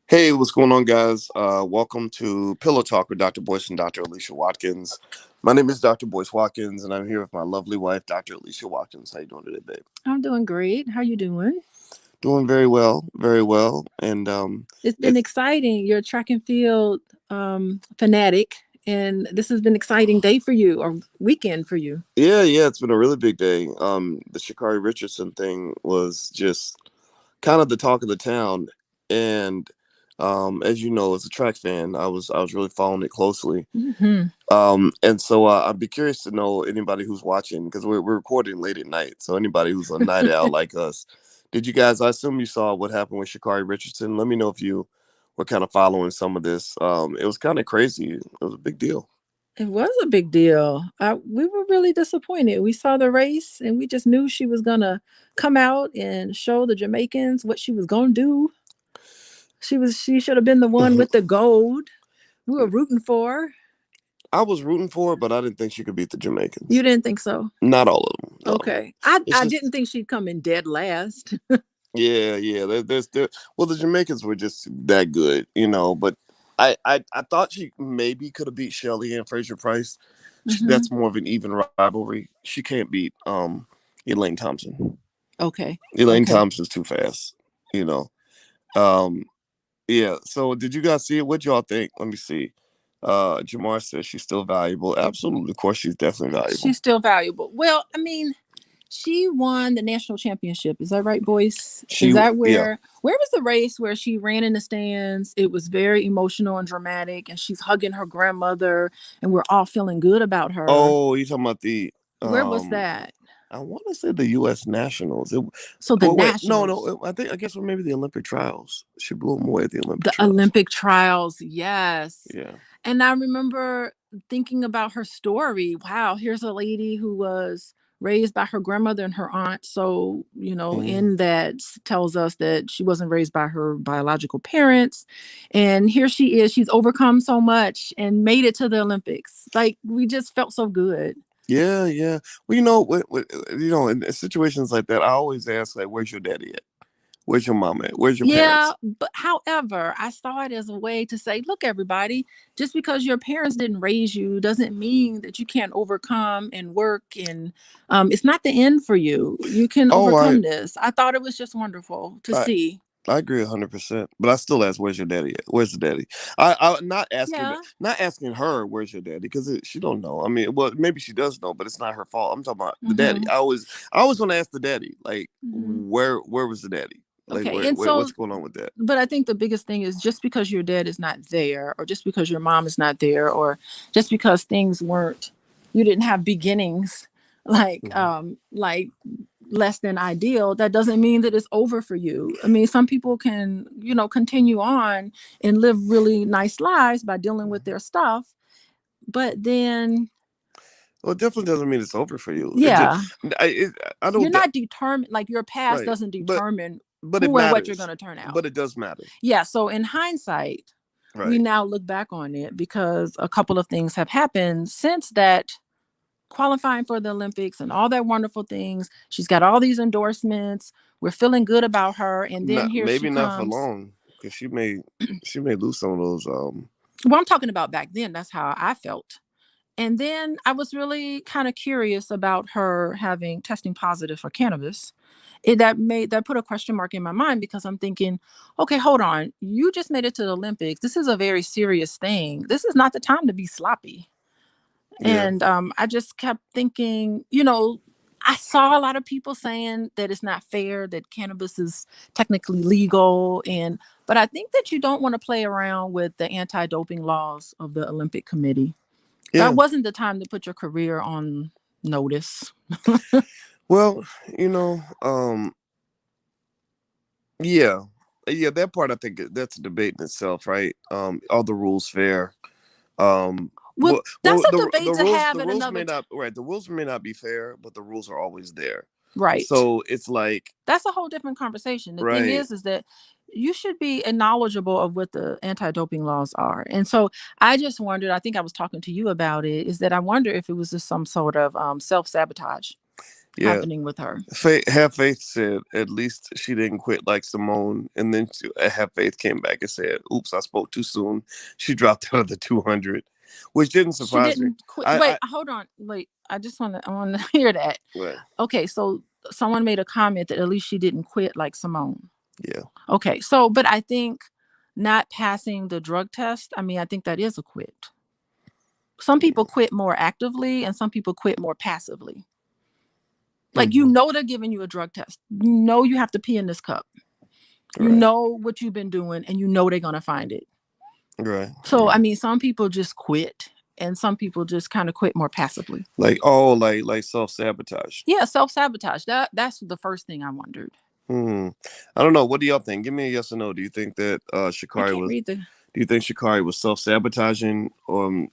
Hey, what's going on, guys? Welcome to Pillow Talk with Dr. Boyce and Dr. Alicia Watkins. My name is Dr. Boyce Watkins, and I'm here with my lovely wife, Dr. Alicia Watkins. How you doing today, babe? I'm doing great. How you doing? Doing very well, very well. And It's been it's exciting. You're a track and field fanatic, and this has been an exciting day for you or weekend for you. yeah, it's been a really big day. The Sha'Carri Richardson thing was just kind of the talk of the town, and as you know, as a track fan, I was really following it closely. Hmm. And so I'd be curious to know anybody who's watching because we're recording late at night. So anybody who's a night owl like us, did you guys? I assume you saw what happened with Sha'Carri Richardson. Let me know if you were kind of following some of this. It was kind of crazy. It was a big deal. It was a big deal. We were really disappointed. We saw the race, and we just knew she was gonna come out and show the Jamaicans what she was gonna do. She should have been the one with the gold. We were rooting for her. I was rooting for her, but I didn't think she could beat the You Jamaicans. didn't think so? Not all of them. No, Okay. I it's I just didn't think she'd come in dead last. yeah. Well, the Jamaicans were just that good, you know. But I thought she maybe could have beat Shelly and Fraser Price. Hmm. That's more of an even rivalry. She can't beat Elaine Thompson. Okay. Elaine Okay. Thompson's too fast, you know. Um, yeah. So did you guys see it? What y'all think? Let me see. Jamar says she's still valuable. Absolutely, of course, she's definitely valuable. She's still valuable. Well, I mean, she won the national championship. Is that right, boys? Is that Yeah. where was the race where she ran in the stands? It was very emotional and dramatic, and she's hugging her grandmother, and we're all feeling good about her. Oh, you talking about the Where was um that? I want to say the U.S. Nationals. So the Well, wait, no, nationals, no. I guess maybe the Olympic trials. She blew them away at the Olympic the trials. Olympic trials, yes. Yeah. And I remember thinking about her story. Wow, here's a lady who was raised by her grandmother and her aunt. So, Mhm. in that tells us that she wasn't raised by her biological parents. And here she is. She's overcome so much and made it to the Olympics. Like, we just felt so good. Yeah. Well, in situations like that, I always ask, like, "Where's your daddy at? Where's your mom at? Where's your Yeah, parents?" but however, I saw it as a way to say, look, everybody, just because your parents didn't raise you doesn't mean that you can't overcome and work. And it's not the end for you. You can Oh, overcome this. I thought it was just wonderful to I, see. I agree 100%. But I still ask, "Where's your daddy at? Where's the daddy?" I'm Yeah. not asking her, "Where's your daddy?" Because she don't know. I mean, well, maybe she does know, but it's not her fault. I'm talking about the daddy. Hmm. I always want to ask the daddy, like, Hmm. where was the daddy? Like, Okay. And so, what's going on with that? but I think the biggest thing is just because your dad is not there, or just because your mom is not there, or just because things weren't, you didn't have beginnings Mhm. like less than ideal, that doesn't mean that it's over for you. I mean, some people can, continue on and live really nice lives by dealing with their stuff. But then, Well, it definitely doesn't mean it's over for you. It just, yeah, I, it, I you're don't, not determined, like your past right. doesn't But determine it who and what you're going matters. to turn out. But it does matter. Yeah. So in hindsight, we Right. now look back on it because a couple of things have happened since that qualifying for the Olympics and all that wonderful things. She's got all these endorsements. We're feeling good about her. And then Not here she maybe not for comes. long because she may lose some of those. Well, I'm talking about back then. That's how I felt. And then I was really kind of curious about her having testing positive for cannabis. That put a question mark in my mind because I'm thinking, okay, hold on. You just made it to the Olympics. This is a very serious thing. This is not the time to be sloppy. Yeah. And I just kept thinking, I saw a lot of people saying that it's not fair that cannabis is technically legal, but I think that you don't want to play around with the anti-doping laws of the Olympic Committee. That Yeah. wasn't the time to put your career on notice. Well, you know, yeah, yeah. That part I think that's a debate in itself, right? Are the rules fair? Well, that's a The debate to rules have at another time. the rules may not be fair, but the rules are always there. Right. So it's like That's a whole different conversation. The thing right. is that you should be knowledgeable of what the anti-doping laws are. And so I just wondered, I think I was talking to you about it, is that I wonder if it was just some sort of self-sabotage. Yeah. happening with her. Have Faith said at least she didn't quit like Simone, and then Have Faith came back and said, "Oops, I spoke too soon." She dropped out of the 200, which didn't She surprise me. didn't quit. I, Wait, I hold on. Wait, I want to hear that. well, Okay, so someone made a comment that at least she didn't quit like Simone. yeah, Okay, so but I think not passing the drug test, I mean, I think that is a quit. Some people quit more actively and some people quit more passively. Like, hmm, they're giving you a drug test. You have to pee in this cup. You right, know what you've been doing and they're going to find it. right, So, I right. mean, some people just quit and some people just kind of quit more passively. Like like self sabotage. Yeah, self-sabotage. That's the first thing I wondered. Hmm. I don't know. What do y'all think? Give me a yes or no. Do you think that I Sha'Carri can't was? read the Do you think Sha'Carri was self sabotaging,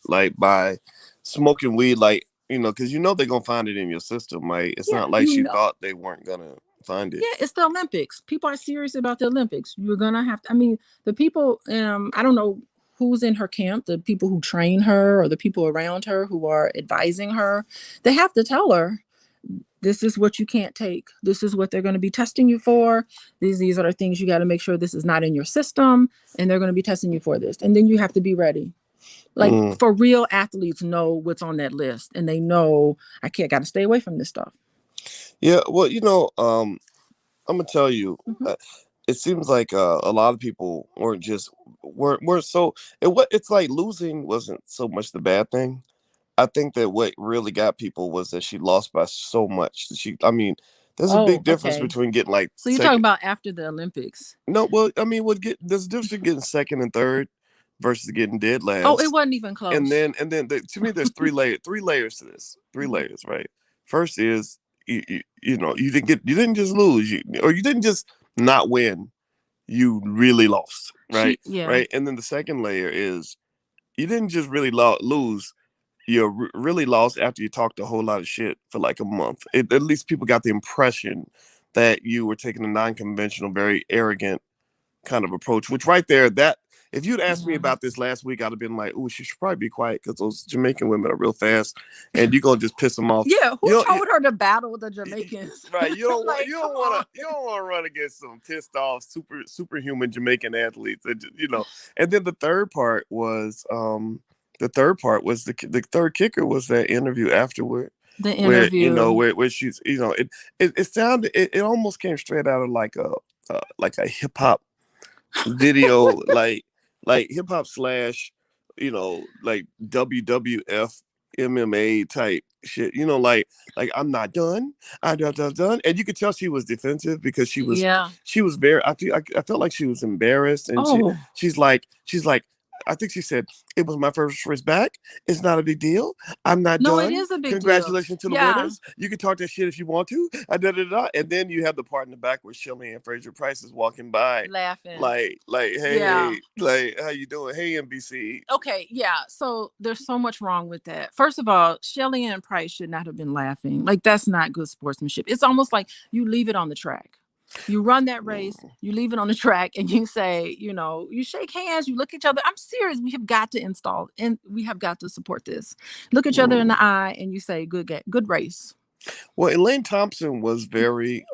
like by smoking weed, like because they're gonna find it in your system. Like it's Yeah, not like she thought they weren't gonna find it. Yeah, it's the Olympics. People are serious about the Olympics. You're gonna have to. I mean, the people. I don't know who's in her camp. The people who train her or the people around her who are advising her. They have to tell her this is what you can't take. This is what they're going to be testing you for. These are the things you got to make sure this is not in your system, and they're going to be testing you for this. And then you have to be ready. Like Mm. for real athletes know what's on that list, and they know I can't got to stay away from this stuff. Yeah, well, I'm gonna tell you, Hmm. it seems like a lot of people weren't so it's like losing wasn't so much the bad thing. I think that what really got people was that she lost by so much. I mean, there's a Oh, big difference okay. between getting like So you're talking second. about after the Olympics. No, well, I mean, there's a difference between getting second and third versus getting dead Oh, it last. wasn't even And close. to me, there's three layers to this. Three Mhm. layers, right? First is you didn't just lose, or you didn't just not win. You really lost, right? Yeah. Right. And then the second layer is you didn't just really lose. You really lost after you talked a whole lot of shit for like a month. At least people got the impression that you were taking a non-conventional, very arrogant kind of approach. Which right there, that if you'd asked me Yeah. about this last week, I'd have been like, "Oh, she should probably be quiet because those Jamaican women are real fast, and you're gonna just piss them off." Yeah. Who You know, told her to battle the Jamaicans? right? Like, come on. You don't want to run against some pissed off superhuman Jamaican athletes. And then the third part was the third kicker was that interview afterward The where interview. where she's it sounded it almost came straight out of like a hip hop video, like hip hop slash like WWF MMA type shit, like I'm not done, done, and you could tell she was defensive because Yeah. she was very I felt like she was embarrassed, and Oh, she's like I think she said it was my first race back. It's not a big deal. I'm not no, it done. is a big deal. Congratulations to the Yeah. winners. You can talk that shit if you want to. And then you have the part in the back where Shelley and Fraser Price is walking by, Laughing. Yeah. hey, like how you doing? Hey, NBC. Okay. Yeah. So there's so much wrong with that. First of all, Shelly Ann Price should not have been laughing. Like, that's not good sportsmanship. It's almost like you leave it on the track. You run that race, Mm, you leave it on the track, and you say, you shake hands, you look at each other. I'm serious. We have got to install and we have got to support this. Look each other in mm. the eye and you say, good race. Well, Elaine Thompson was very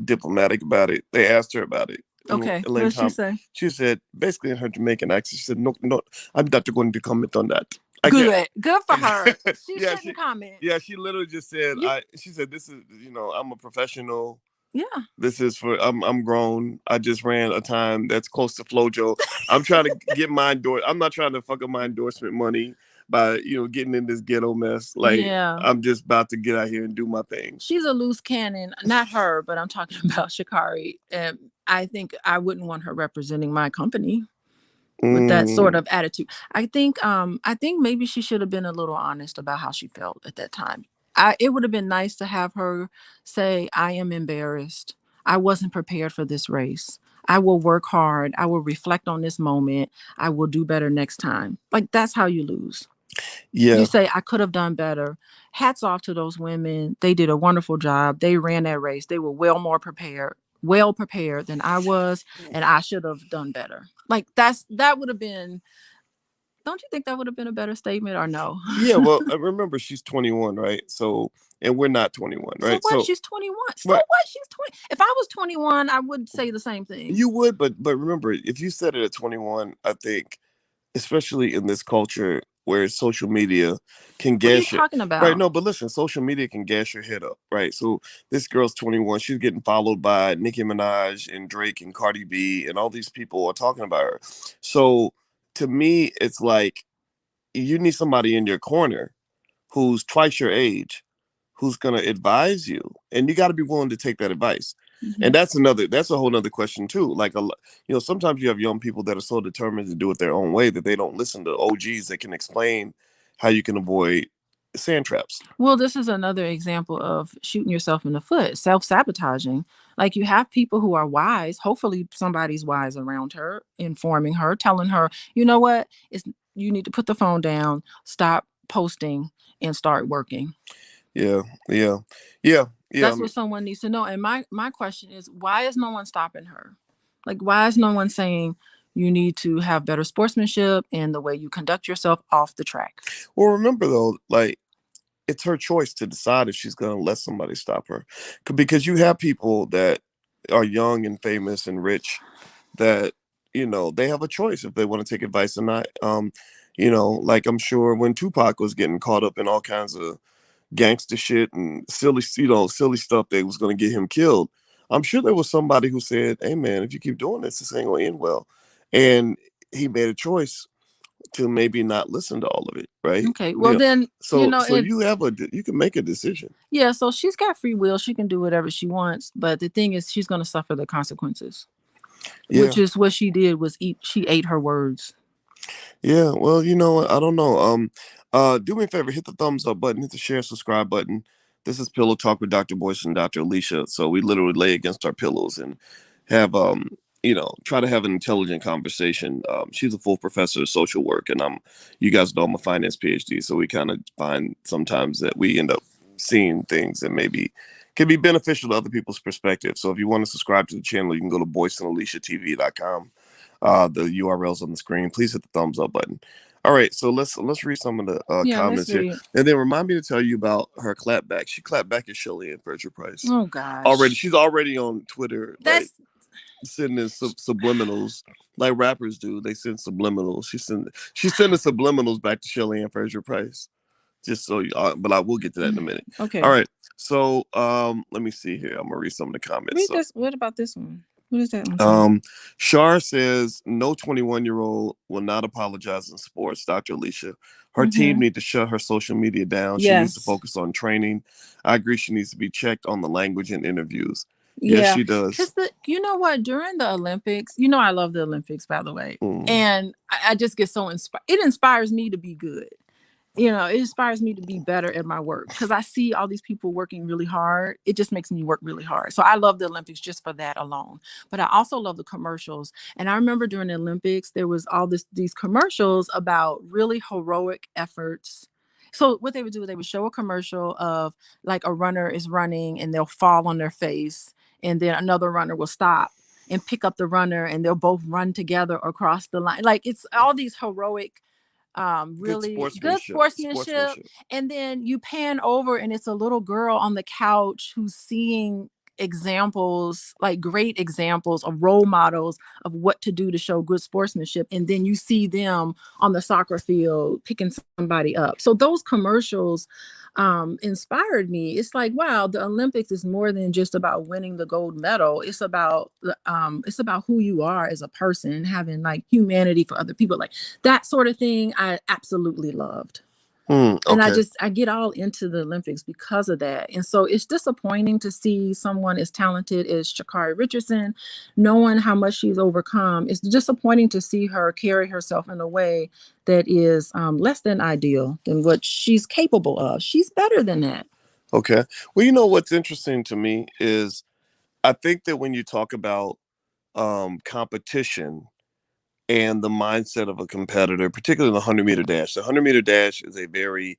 diplomatic about it. They asked her about it. Okay. What Elaine did she Thompson, say? she said basically in her Jamaican accent, she said, "No, no, I'm not going to comment on that." I can't. Good. Good for her. She yeah, shouldn't comment. she literally just said, You she said, "This is, I'm a professional. Yeah. This is I'm grown. I just ran a time that's close to FloJo. I'm trying to get my I'm not trying to fuck up my endorsement money by getting in this ghetto mess. Like Yeah. I'm just about to get out here and do my thing." She's a loose cannon. Not her, but I'm talking about Sha'Carri. And I think I wouldn't want her representing my company with that sort Mm, of attitude. I think maybe she should have been a little honest about how she felt at that time. It would have been nice to have her say, I am embarrassed. I wasn't prepared for this race. I will work hard. I will reflect on this moment. I will do better next time. Like, that's how you lose. You yeah. say, I could have done better. Hats off to those women. They did a wonderful job. They ran that race. They were well prepared than I was, and I should have done better. Like, that would have been Don't you think that would have been a better statement or no? Yeah, well, remember she's 21, right? So, and we're not 21, So right? what? So, She's 21. So right, what? She's 20. If I was 21, I would say the same thing. you would, but remember, if you said it at 21, I think, especially in this culture where social media can What are you gas your talking right. about? No, but listen, social media can gas your head up, right? So this girl's 21, she's getting followed by Nicki Minaj and Drake and Cardi B, and all these people are talking about her. So to me, it's like you need somebody in your corner who's twice your age, who's going to advise you, and you got to be willing to take that advice. Hmm. And that's a whole nother question too. Like sometimes you have young people that are so determined to do it their own way that they don't listen to OGs that can explain how you can avoid sand traps. Well, this is another example of shooting yourself in the foot, self-sabotaging. Like you have people who are wise, hopefully somebody's wise around her, informing her, telling her, you know what, it's you need to put the phone down, stop posting, and start working. Yeah, yeah, yeah, yeah. That's what someone needs to know. And my question is, why is no one stopping her? Like, why is no one saying you need to have better sportsmanship and the way you conduct yourself off the track? Well, remember though, like it's her choice to decide if she's going to let somebody stop her, because you have people that are young and famous and rich that they have a choice if they want to take advice or not. Like I'm sure when Tupac was getting caught up in all kinds of gangster shit and silly stuff that was going to get him killed, I'm sure there was somebody who said, hey man, if you keep doing this ain't going to end well. And he made a choice to maybe not listen to all of it, right? Okay, well then, So if you can make a decision. yeah, so she's got free will. She can do whatever she wants, but the thing is, she's going to suffer the consequences, Yeah. which is what she did. Was eat. She ate her words. Yeah, well, you know what? I don't know. Do me a favor, hit the thumbs up button, hit the share, subscribe button. This is Pillow Talk with Dr. Boyce and Dr. Alicia. So we literally lay against our pillows and have try to have an intelligent conversation. She's a full professor of social work, and you guys know I'm a finance PhD, so we kind of find sometimes that we end up seeing things that maybe can be beneficial to other people's perspective. So if you want to subscribe to the channel, you can go to boyceandaliciatv.com. The URLs on the screen. Please hit the thumbs up button. All right, so let's read some of the Yeah, let's comments here, read. and then remind me to tell you about her clapback. She clapped back at Shelley and Fraser Price. Oh Already, gosh, she's already on Twitter, like that's sending in subliminals, like rappers do. They send subliminals. She's sending subliminals back to Shelley and Fraser Price. Just so you, but I will get to that in a minute. okay. All right, so let me see here. I'm gonna read some of the comments. Read So, this. What about this one? What is that one saying? Shar says no 21-year-old will not apologize in sports. Dr. Alicia, her team Mm-hmm. need to shut her social media down. She needs to Yes. focus on training. I agree. She needs to be checked on the language in interviews. Yes, Yeah, she does. because you know what? During the Olympics, I love the Olympics, by the way, Mm. and I just get so inspired. It inspires me to be good. It inspires me to be better at my work because I see all these people working really hard. It just makes me work really hard. So I love the Olympics just for that alone. But I also love the commercials. And I remember during the Olympics, there was all these commercials about really heroic efforts. So what they would do, they would show a commercial of like a runner is running and they'll fall on their face, and then another runner will stop and pick up the runner, and they'll both run together across the line. Like it's all these heroic Good really good sportsmanship. sportsmanship. Sportsmanship. And then you pan over and it's a little girl on the couch who's seeing examples, like great examples of role models of what to do to show good sportsmanship, and then you see them on the soccer field picking somebody up. So those commercials inspired me. It's like, wow, the Olympics is more than just about winning the gold medal. It's about who you are as a person, having like humanity for other people, like that sort of thing. I absolutely loved. And Okay. I get all into the Olympics because of that. And so it's disappointing to see someone as talented as Sha'Carri Richardson, knowing how much she's overcome. It's disappointing to see her carry herself in a way that is less than ideal than what she's capable of. She's better than that. Okay. Well, you know what's interesting to me is I think that when you talk about competition and the mindset of a competitor, particularly the 100-meter dash. The 100-meter dash is a very,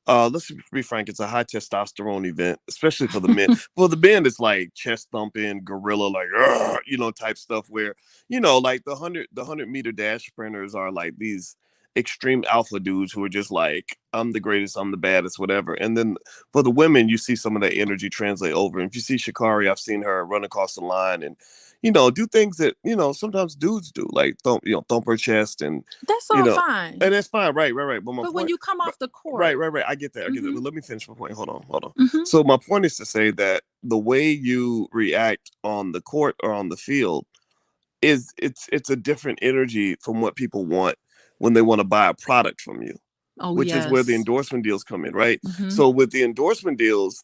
let's be frank, it's a high testosterone event, especially for the men. For the men, it's like chest thumping, gorilla, like, type stuff where, like the 100-meter dash sprinters are like these extreme alpha dudes who are just like, I'm the greatest, I'm the baddest, whatever. And then for the women, you see some of that energy translate over. And if you see Sha'Carri, I've seen her run across the line and, do things that, sometimes dudes do, like thump her chest and, That's you all know, fine. and that's fine. Right, right, right. But my But when point, you come right, off the court, right. I get that. I get that. mm-hmm, But let me finish my point. Hold on, hold on. mm-hmm. So my point is to say that the way you react on the court or on the field it's a different energy from what people want when they want to buy a product from you, Oh which is where the yes. endorsement deals come in, right? Mm-hmm. So with the endorsement deals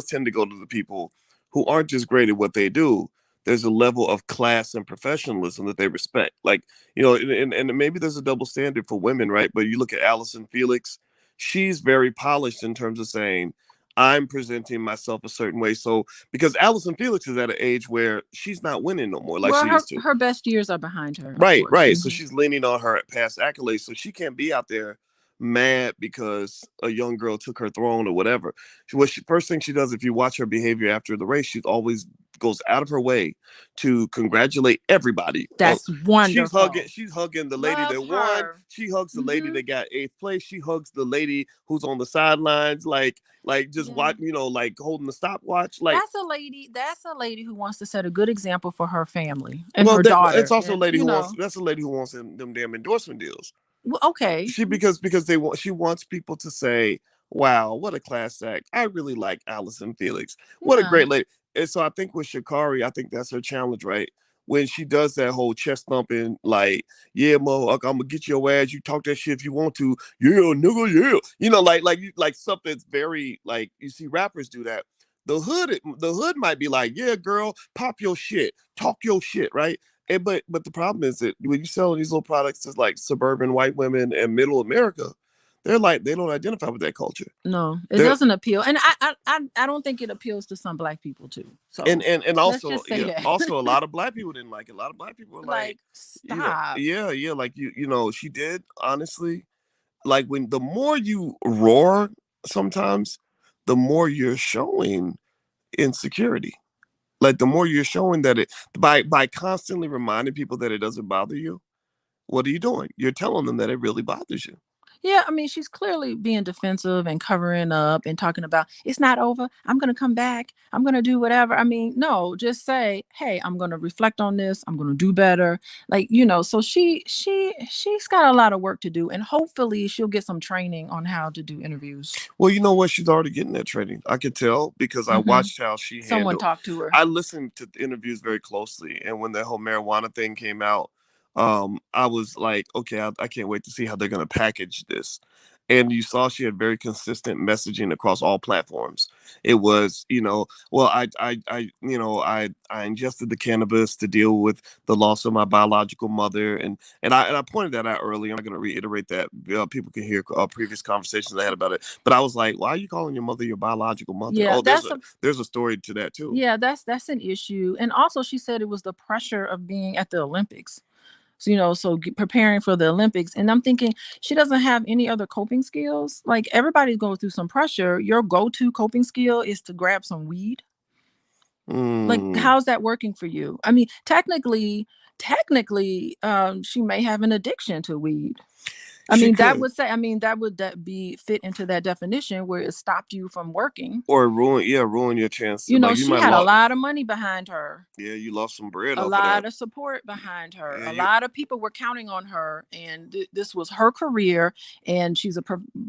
tend to go to the people who aren't just great at what they do. There's a level of class and professionalism that they respect. Like, and maybe there's a double standard for women, right? But you look at Allison Felix, she's very polished in terms of saying, I'm presenting myself a certain way. So because Allison Felix is at an age where she's not winning no more like Well, she her used to. her best years are behind her, of Right, course. right. So Mm-hmm. she's leaning on her past accolades. So she can't be out there mad because a young girl took her throne or whatever. First thing she does, if you watch her behavior after the race, she always goes out of her way to congratulate everybody. That's wonderful. She's hugging the lady Love that won. her. She hugs the lady Mm-hmm. that got eighth place. She hugs the lady who's on the sidelines, like just Yeah. watch, like holding the stopwatch. Like, That's a lady who wants to set a good example for her family and well, her it's daughter. also a And lady who wants. That's a lady who wants them damn endorsement deals. well, okay. Because she wants people to say, "Wow, what a class act! I really like Allison Felix. What a Yeah. great lady." And so I think with Sha'Carri, I think that's her challenge, right? When she does that whole chest thumping, like, "Yeah, Mo, I'm gonna get your ass. You talk that shit if you want to. Yeah, nigga, yeah." Like stuff that's very like you see rappers do that. The hood might be like, "Yeah, girl, pop your shit, talk your shit," right? But the problem is that when you sell these little products to like suburban white women and middle America, they're like they don't identify with that culture. No, it They're doesn't appeal, and I don't think it appeals to some black people too. So and let's also just say yeah, that. also a lot of black people didn't like it. A lot of black people were like, Like, stop. yeah, like she did honestly. Like when the more you roar, sometimes the more you're showing insecurity. Like the more you're showing that it by constantly reminding people that it doesn't bother you, what are you doing? You're telling them that it really bothers you. Yeah, I mean, she's clearly being defensive and covering up and talking about it's not over. I'm going to come back. I'm going to do whatever. I mean, no, just say, "Hey, I'm going to reflect on this. I'm going to do better." Like, so she's got a lot of work to do, and hopefully she'll get some training on how to do interviews. Well, you know what? She's already getting that training. I could tell because I Mhm. watched how she Someone handled. talk to her. I listened to the interviews very closely, and when that whole marijuana thing came out, I was like, okay, I can't wait to see how they're going to package this. And you saw she had very consistent messaging across all platforms. It was, well, I ingested the cannabis to deal with the loss of my biological mother, and I pointed that out earlier. I'm not going to reiterate that. People can hear previous conversations I had about it. But I was like, why are you calling your mother your biological mother? Yeah, Oh, there's a story to that too. yeah, that's an issue. And also she said it was the pressure of being at the Olympics. So, preparing for the Olympics. And I'm thinking she doesn't have any other coping skills. Like, everybody's going through some pressure. Your go-to coping skill is to grab some weed. Like, Mm. how's that working for you? I mean, technically, she may have an addiction to weed. She could. I mean, that would be fit into that definition where it stopped you from working. Or ruin your chance. Like you She might had a lost. lot of money behind her. Yeah, you lost some bread A off of that. lot of support behind her. Yeah, A you. lot of people were counting on her, and this was her career. And she's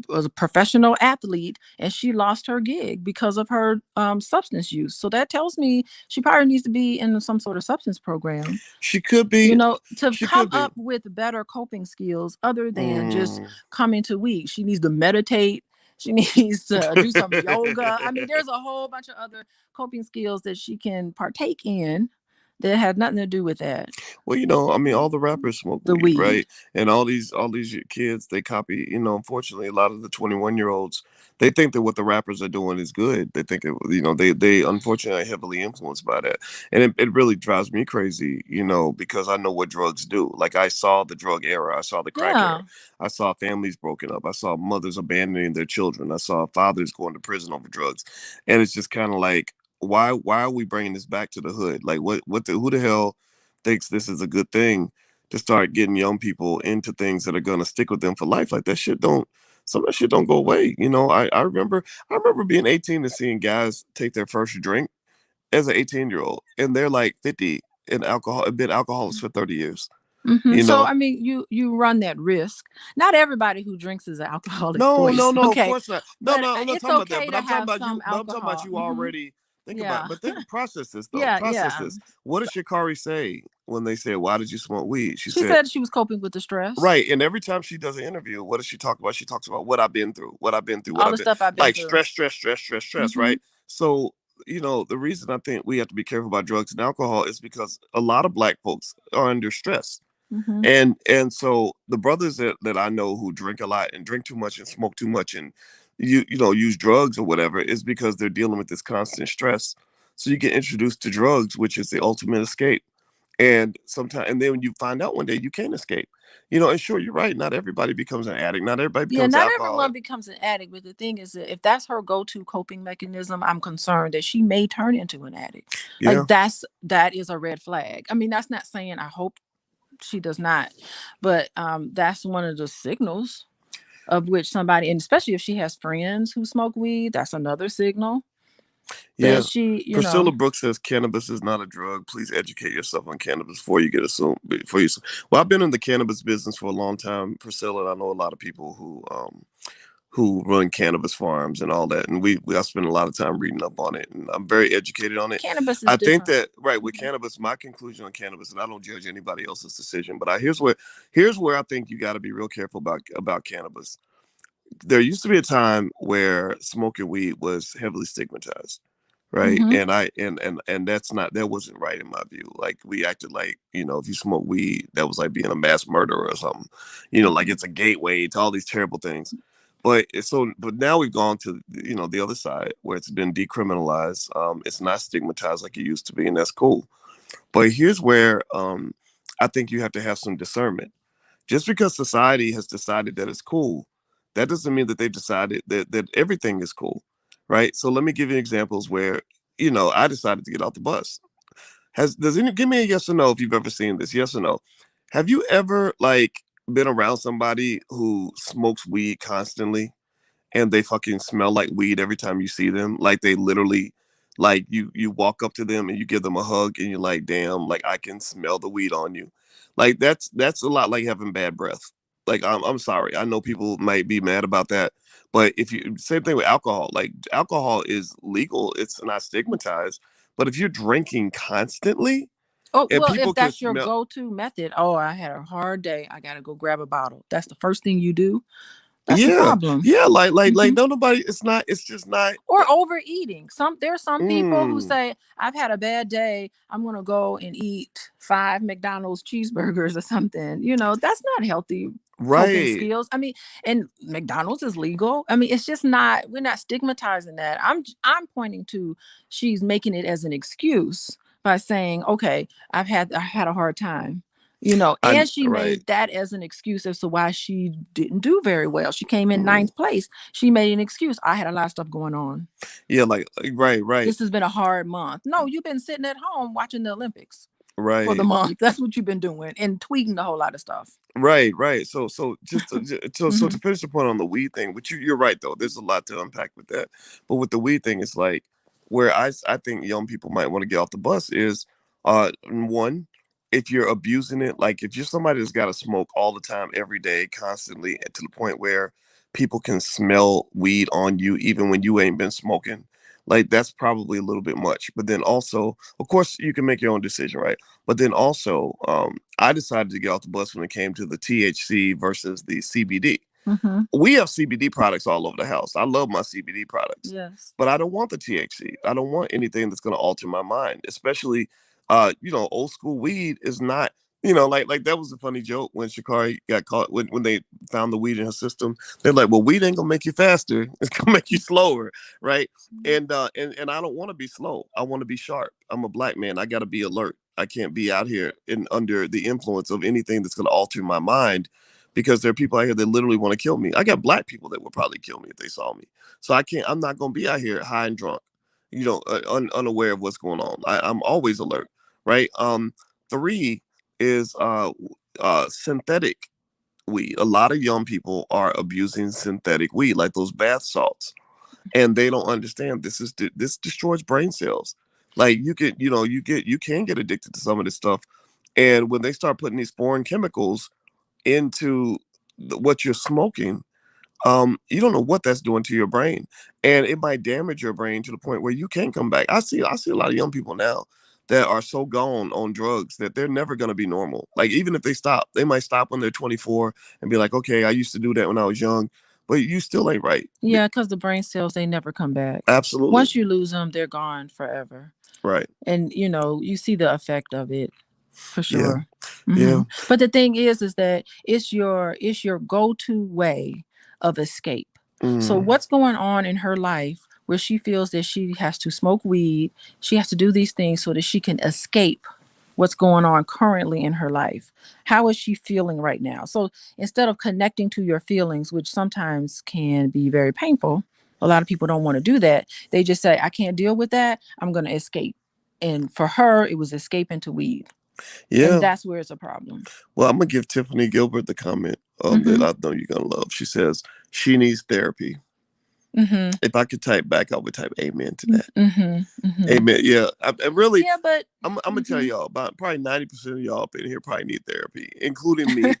was a professional athlete, and she lost her gig because of her substance use. So that tells me she probably needs to be in some sort of substance program. She could be. To She come could be. up with better coping skills other than just Mm. coming to weed. She needs to meditate. She needs to do some yoga. I mean, there's a whole bunch of other coping skills that she can partake in that had nothing to do with that. Well, I mean, all the rappers smoke The weed, weed. right? And all these kids, they copy. Unfortunately, a lot of the 21-year-olds, they think that what the rappers are doing is good. They think they unfortunately are heavily influenced by that, and it really drives me crazy. Because I know what drugs do. Like I saw the drug era, I saw the crack era, Yeah. I saw families broken up, I saw mothers abandoning their children, I saw fathers going to prison over drugs, and it's just kind of like, why are we bringing this back to the hood? Like who the hell thinks this is a good thing to start getting young people into things that are gonna stick with them for life. Like that shit don't some of that shit don't go away. I remember being 18 and seeing guys take their first drink as an 18-year-old and they're like 50 and alcohol have been alcoholics for 30 years. Hmm. You So know? I mean, you run that risk. Not everybody who drinks is an alcoholic, No, no, boys. no, of Okay, course not. No, but no, I'm not it's talking about that. okay But to I'm talking have about some you. But I'm talking about alcohol. you Hmm. already. Think about it. Yeah, But think process this though. yeah, Process yeah. this. What did Sha'Carri say when they said, "Why did you smoke weed?" She She said, said she was coping with the stress, right. And every time she does an interview, what does she talk about? She talks about what I've been through, what I've been through, what all I've the been stuff I've been like through. stress, stress, stress, stress, stress, Hmm. right? So, the reason I think we have to be careful about drugs and alcohol is because a lot of black folks are under stress. Hmm. And so the brothers that I know who drink a lot and drink too much and smoke too much and use drugs or whatever is because they're dealing with this constant stress. So you get introduced to drugs, which is the ultimate escape. And then when you find out one day you can't escape. And sure, you're right. Not everybody becomes an addict. Not everybody Yeah, becomes not alcoholic. everyone becomes an addict, but the thing is that if that's her go-to coping mechanism, I'm concerned that she may turn into an addict. Yeah. Like that is a red flag. I mean, that's not saying I hope she does not, but that's one of the signals of which somebody, and especially if she has friends who smoke weed, that's another signal Yeah. that she, Priscilla Brooks says cannabis is not a drug. Please educate yourself on cannabis before you get assumed. Before you, well, I've been in the cannabis business for a long time, Priscilla. And I know a lot of people who run cannabis farms and all that, and we I spend a lot of time reading up on it, and I'm very educated on it. cannabis is I think different. that right with Mhm. cannabis, my conclusion on cannabis, and I don't judge anybody else's decision, but here's where I think you got to be real careful about cannabis. There used to be a time where smoking weed was heavily stigmatized, right? Mhm. And that wasn't right in my view. Like we acted like, if you smoke weed, that was like being a mass murderer or something. Like Mhm. it's a gateway to all these terrible things. But now we've gone to the other side where it's been decriminalized. It's not stigmatized like it used to be, and that's cool. But here's where I think you have to have some discernment. Just because society has decided that it's cool, that doesn't mean that they've decided that everything is cool, right? So let me give you examples where I decided to get off the bus. Give me a yes or no if you've ever seen this? Yes or no? Have you ever like been around somebody who smokes weed constantly and they fucking smell like weed every time you see them? Like they literally, like you walk up to them and you give them a hug and you're like, damn, like I can smell the weed on you. Like that's a lot like having bad breath. Like I'm sorry, I know people might be mad about that, but if you same thing with alcohol. Like alcohol is legal, it's not stigmatized, but if you're drinking constantly Oh, and well, people if can that's your smell, go-to method, oh, I had a hard day. I gotta go grab a bottle. That's the first thing you do. That's the yeah, problem. yeah, like Mhm. no nobody. It's just not. Or overeating. There's some people who Mm, say, I've had a bad day. I'm gonna go and eat 5 McDonald's cheeseburgers or something. That's not healthy coping right. skills. I mean, and McDonald's is legal. I mean, it's just not, we're not stigmatizing that. I'm pointing to she's making it as an excuse by saying, okay, I had a hard time. And she Right. made that as an excuse as to why she didn't do very well. She came in Mm, ninth place. She made an excuse. I had a lot of stuff going on. yeah, right, right, This has been a hard month. No, you've been sitting at home watching the Olympics for the right. month. That's what you've been doing and tweeting a whole lot of stuff. Right, right. So just to Hmm. finish the point on the weed thing, which you're right though. There's a lot to unpack with that. But with the weed thing, it's like where I think young people might want to get off the bus is one, if you're abusing it, like if you're somebody that's got to smoke all the time, every day, constantly, and to the point where people can smell weed on you even when you ain't been smoking. Like that's probably a little bit much. But then also, of course, you can make your own decision, right? But then also, I decided to get off the bus when it came to the THC versus the CBD. Hmm. We have CBD products all over the house. I love my CBD products, Yes. but I don't want the THC. I don't want anything that's going to alter my mind, especially, old school weed is not, like that was a funny joke when Sha'Carri got caught when they found the weed in her system. They're like, well, weed ain't gonna make you faster. It's gonna make you slower, right? And I don't want to be slow. I want to be sharp. I'm a black man. I got to be alert. I can't be out here under the influence of anything that's going to alter my mind because there are people out here that literally want to kill me. I got black people that would probably kill me if they saw me. So I can't. I'm not going to be out here high and drunk, unaware of what's going on. I'm always alert, right? Three is synthetic weed. A lot of young people are abusing synthetic weed, like those bath salts, and they don't understand this destroys brain cells. Like you can get addicted to some of this stuff, and when they start putting these foreign chemicals into what you're smoking, you don't know what that's doing to your brain, and it might damage your brain to the point where you can't come back. I see a lot of young people now that are so gone on drugs that they're never going to be normal. Like even if they stop, they might stop when they're 24 and be like, okay, I used to do that when I was young, but you still ain't right. Yeah, because the brain cells, they never come back. Absolutely. Once you lose them, they're gone forever. Right. And you see the effect of it for Yeah. sure. Yeah. But the thing is that it's your go-to way of escape. So Mm. what's going on in her life where she feels that she has to smoke weed, she has to do these things so that she can escape what's going on currently in her life? How is she feeling right now? So instead of connecting to your feelings, which sometimes can be very painful, a lot of people don't want to do that. They just say, I can't deal with that, I'm going to escape. And for her, it was escape into weed. And Yeah. that's where it's a problem. Well, I'm gonna give Tiffany Gilbert the comment that Mm-hmm. I know you're gonna love. She says she needs therapy. Mm-hmm. If I could type back, I would type amen to that. Mm-hmm. Mm-hmm. Amen. Yeah. I really, Yeah, but I'm gonna tell mm-hmm. y'all about probably 90% of y'all up in here probably need therapy, including me.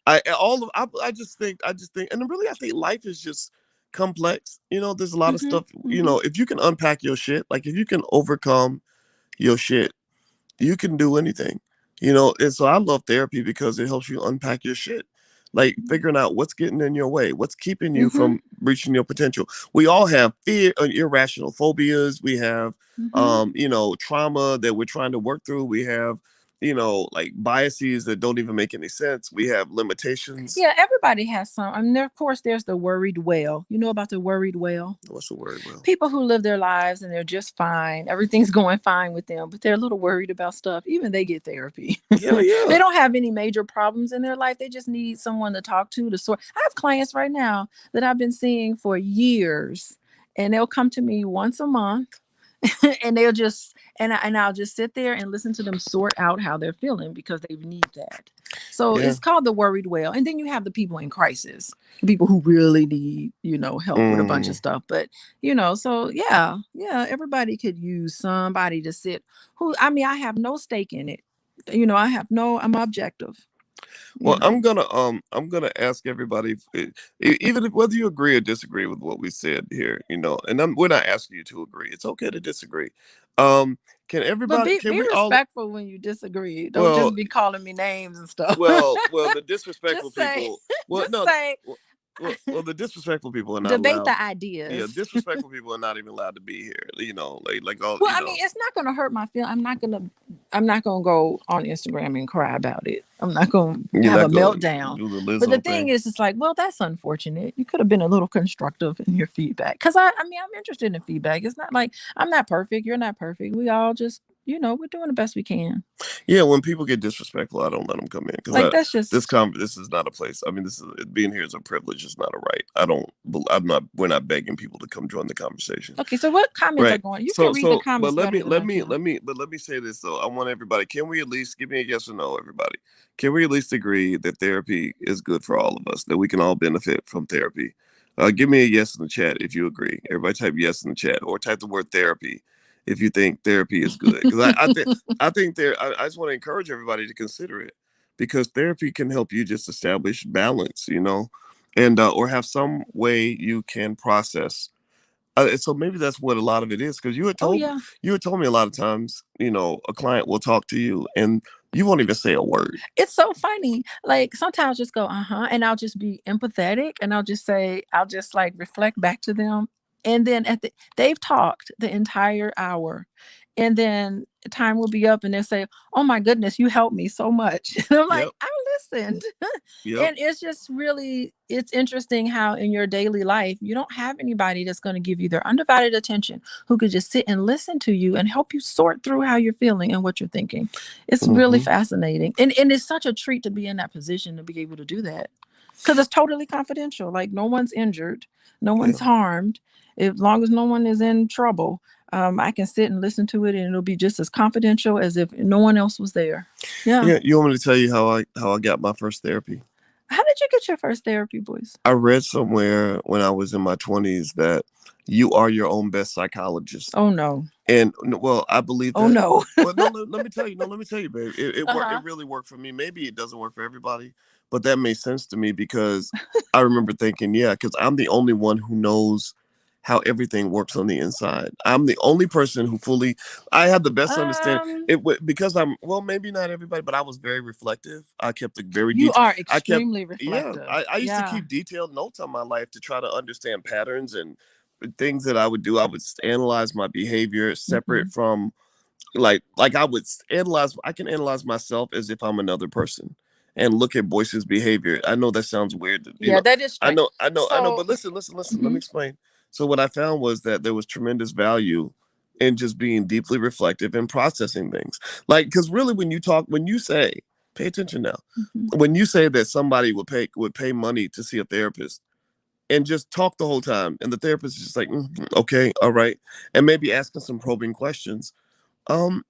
I just think, and really, I think life is just complex. There's a lot of Mm-hmm. stuff. Mm-hmm. If you can unpack your shit, like if you can overcome your shit, you can do anything. And so I love therapy because it helps you unpack your shit, like figuring out what's getting in your way, what's keeping you Mm-hmm. from reaching your potential. We all have fear and irrational phobias. We have Mm-hmm. trauma that we're trying to work through. We have like biases that don't even make any sense. We have limitations. Yeah, everybody has some. I mean, of course, there's the worried whale. You know about the worried whale? What's the word? Well, People who live their lives and they're just fine. Everything's going fine with them, but they're a little worried about stuff. Even they get therapy. yeah, They yeah. don't have any major problems in their life. They just need someone to talk to sort. I have clients right now that I've been seeing for years, and they'll come to me once a month and they'll just and I'll just sit there and listen to them sort out how they're feeling because they need that. So Yeah. it's called the worried whale. And then you have the people in crisis, the people who really need, help with a bunch of Mm. stuff. But so yeah, everybody could use somebody to sit who, I mean, I have no stake in it. I'm objective, you Well, know. I'm gonna ask everybody, even if whether you agree or disagree with what we said here, and we're not asking you to agree. It's okay to disagree. Um, can But everybody? Can be we all? respectful when you disagree. Don't Well, just be calling me names and stuff. well, the disrespectful Just say, people. Well, just no. say, The disrespectful people are not debate allowed. the Yeah, ideas. disrespectful people are not even allowed to be here. Like all. Well, I mean, it's not going to hurt my feel. I'm not going to go on Instagram and cry about it. I'm not going to You're have not a gonna meltdown. do the But the Lizzo thing thing. is, it's like, well, that's unfortunate. You could have been a little constructive in your feedback. Because I mean, I'm interested in feedback. It's not like I'm not perfect. You're not perfect. We all just, we're doing the best we can. Yeah, when people get disrespectful, I don't let them come in because Like that's this just this is not a place. I mean, this is being here is a privilege. It's not a right. I don't. I'm not. We're not begging people to come join the conversation. okay. So what comments are Right. going? You can So read the but comments let better me than let I me can. let me but let me say this though. I want everybody. Can we at least give me a yes or no, everybody? Can we at least agree that therapy is good for all of us? That we can all benefit from therapy? Give me a yes in the chat if you agree. Everybody type yes in the chat or type the word therapy if you think therapy is good. Because I just want to encourage everybody to consider it because therapy can help you just establish balance, and or have some way you can process. So maybe that's what a lot of it is because Oh yeah. you had told me a lot of times, a client will talk to you and you won't even say a word. It's so funny. Like sometimes I'll just go, uh-huh, and I'll just be empathetic and I'll just like reflect back to them. And then they've talked the entire hour. And then time will be up and they'll say, oh my goodness, you helped me so much. And I'm like, Yep. I listened. Yep. And it's just really, it's interesting how in your daily life, you don't have anybody that's going to give you their undivided attention, who could just sit and listen to you and help you sort through how you're feeling and what you're thinking. It's really Hmm. fascinating. And it's such a treat to be in that position to be able to do that. Because it's totally confidential. Like no one's injured, no Yeah. one's harmed, as long as no one is in trouble. I can sit and listen to it, and it'll be just as confidential as if no one else was there. Yeah. Yeah, you want me to tell you how I got my first therapy? How did you get your first therapy, boys? I read somewhere when I was in my 20s that you are your own best psychologist. Oh no. And well, I believe Oh that. no. Well, no, let me tell you. No, let me tell you, babe. It worked. Uh-huh. It really worked for me. Maybe it doesn't work for everybody, but that made sense to me because I remember thinking, yeah, because I'm the only one who knows how everything works on the inside. I'm the only person who fully. I have the best understanding. Um, Because I'm well, maybe not everybody, but I was very reflective. I kept a very you detailed. are I kept extremely yeah. reflective. I used to Yeah. keep detailed notes on my life to try to understand patterns and things that I would do. I would analyze my behavior separate Hmm. from I would analyze. I can analyze myself as if I'm another person and look at Boyce's behavior. I know that sounds weird. Yeah, that is I strange. know, I know, I know. So, But listen. Let me mhm. explain. So what I found was that there was tremendous value in just being deeply reflective and processing things. Like, because really, when you say, pay attention now, Mhm. when you say that somebody would pay money to see a therapist and just talk the whole time. And the therapist is just like, okay, all right. And maybe asking some probing questions. Um,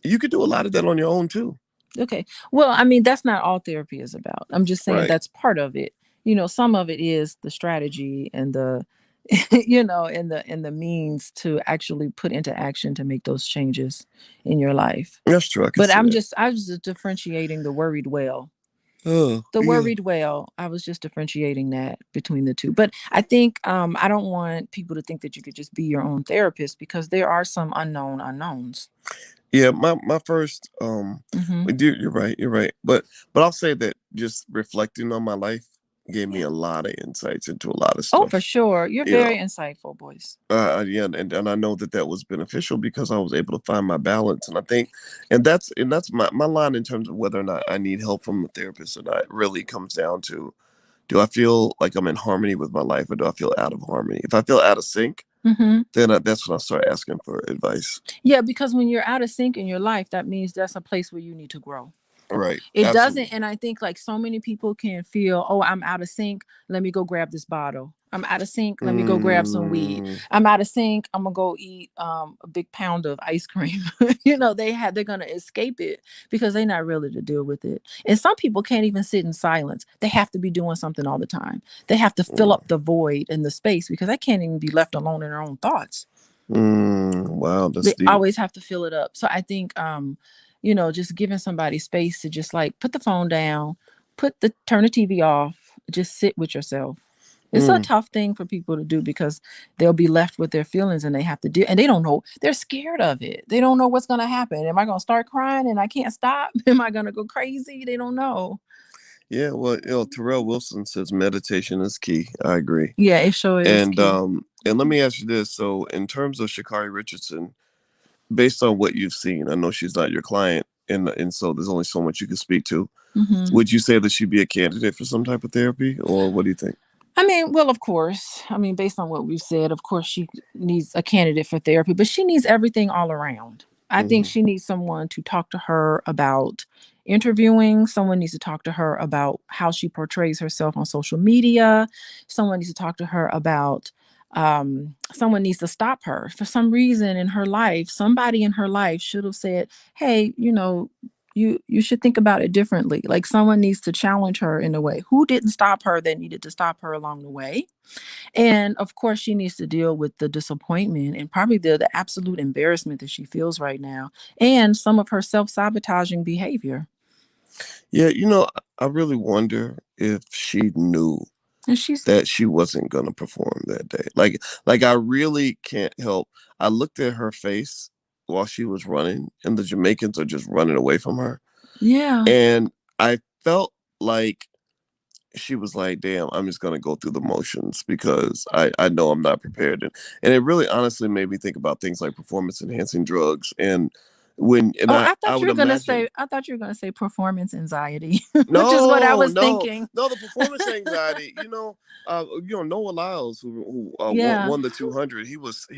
you could do a lot of that on your own too. Okay. Well, I mean, that's not all therapy is about. I'm just saying Right. that's part of it. Some of it is the strategy and the and the means to actually put into action to make those changes in your life. That's true. I can But see that. I was just differentiating the worried well. Oh, The yeah. worried well, I was just differentiating that between the two. But I think I don't want people to think that you could just be your own therapist because there are some unknown unknowns. Yeah, my first Hmm. you're right, you're right. But I'll say that just reflecting on my life gave me Yeah. a lot of insights into a lot of Oh, for stuff. sure. You're You know, very insightful, boys. yeah, and I know that that was beneficial because I was able to find my balance, and I think, and that's my line in terms of whether or not I need help from a therapist or not. Really comes down to, do I feel like I'm in harmony with my life, or do I feel out of harmony? If I feel out of sync, Hmm. then that's when I start asking for advice. Yeah, because when you're out of sync in your life, that means that's a place where you need to grow. Right, It doesn't, absolutely. and I think like so many people can feel, oh, I'm out of sync. Let me go grab this bottle. I'm out of sync. Let me go grab some weed. Mm, I'm out of sync. I'm gonna go eat a big pound of ice cream. They're gonna escape it because they're not ready to deal with it. And some people can't even sit in silence. They have to be doing something all the time. They have to fill up mm, the void in the space because they can't even be left alone in their own thoughts. wow, that's They deep. always have to fill it up. So I think just giving somebody space to just like put the phone down, turn the TV off, just sit with yourself. It's a Mm, tough thing for people to do because they'll be left with their feelings and they have to do, and they don't know, they're scared of it. They don't know what's going to happen. Am I going to start crying and I can't stop? Am I going to go crazy? They don't know. yeah, well, Terrell Wilson says meditation is key. I agree. Yeah, it sure is key. And let me ask you this. So in terms of Sha'Carri Richardson, based on what you've seen, I know she's not your client, and so there's only so much you can speak to. Hmm. Would you say that she'd be a candidate for some type of therapy, or what do you think? I mean, well, of course. I mean, based on what we've said, of course, she needs a candidate for therapy, but she needs everything all around. I think Hmm. she needs someone to talk to her about interviewing. Someone needs to talk to her about how she portrays herself on social media. Someone needs to talk to her about, someone needs to stop her. For some reason in her life, somebody in her life should have said, hey, you should think about it differently. Like someone needs to challenge her in a way. Who didn't stop her that needed to stop her along the way? And of course, she needs to deal with the disappointment and probably the absolute embarrassment that she feels right now, and some of her self-sabotaging behavior. Yeah, I really wonder if she knew And she's that she wasn't gonna perform that day. Like I really can't help. I looked at her face while she was running, and the Jamaicans are just running away from her. Yeah. And I felt like she was like, damn, I'm just gonna go through the motions because I know I'm not prepared. And it really honestly made me think about things like performance enhancing drugs. And Oh, I would imagine. I thought you were gonna say performance anxiety, which is what I No, was no, thinking. no. The performance anxiety. Noah Lyles, who won, Yeah. won the 200. He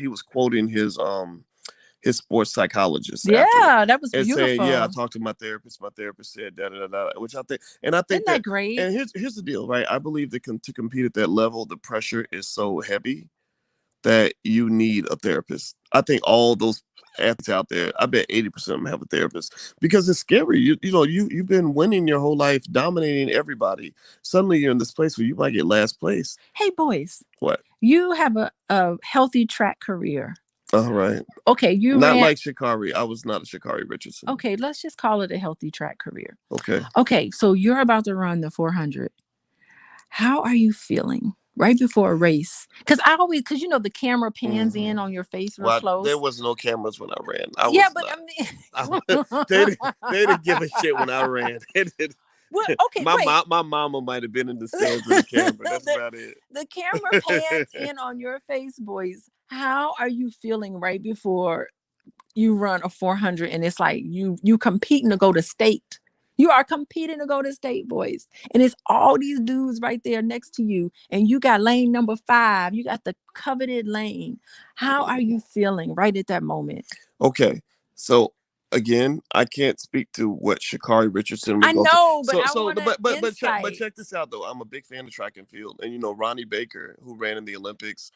was quoting his sports psychologist after, Yeah, that was and saying, "Yeah, I beautiful. talked to my therapist. My therapist said da da da da," which I think Isn't that that, great? and here's the deal, right? I believe that to compete at that level, the pressure is so heavy that you need a therapist. I think all those athletes out there, I bet 80% of them have a therapist because it's scary. You've been winning your whole life, dominating everybody. Suddenly you're in this place where you might get last place. Hey, boys, What? you have a healthy track career. All right. Okay, you Not ran. like Sha'Carri. I was not a Sha'Carri Richardson. Okay, let's just call it a healthy track career. Okay. Okay, so you're about to run the 400. How are you feeling right before a race? Because the camera pans in on your face real close. There was no cameras when I ran. They didn't give a shit when I ran. Well, okay, my mama might have been in the stands with the camera. That's about it. The camera pans in on your face, boys. How are you feeling right before you run a 400 and it's like you competing to go to state? You are competing to go to state, boys. And it's all these dudes right there next to you. And you got lane number 5. You got the coveted lane. How are you feeling right at that moment? Okay. So again, I can't speak to what Sha'Carri Richardson was I know, but check this out though. I'm a big fan of track and field. And Ronnie Baker, who ran in the Olympics,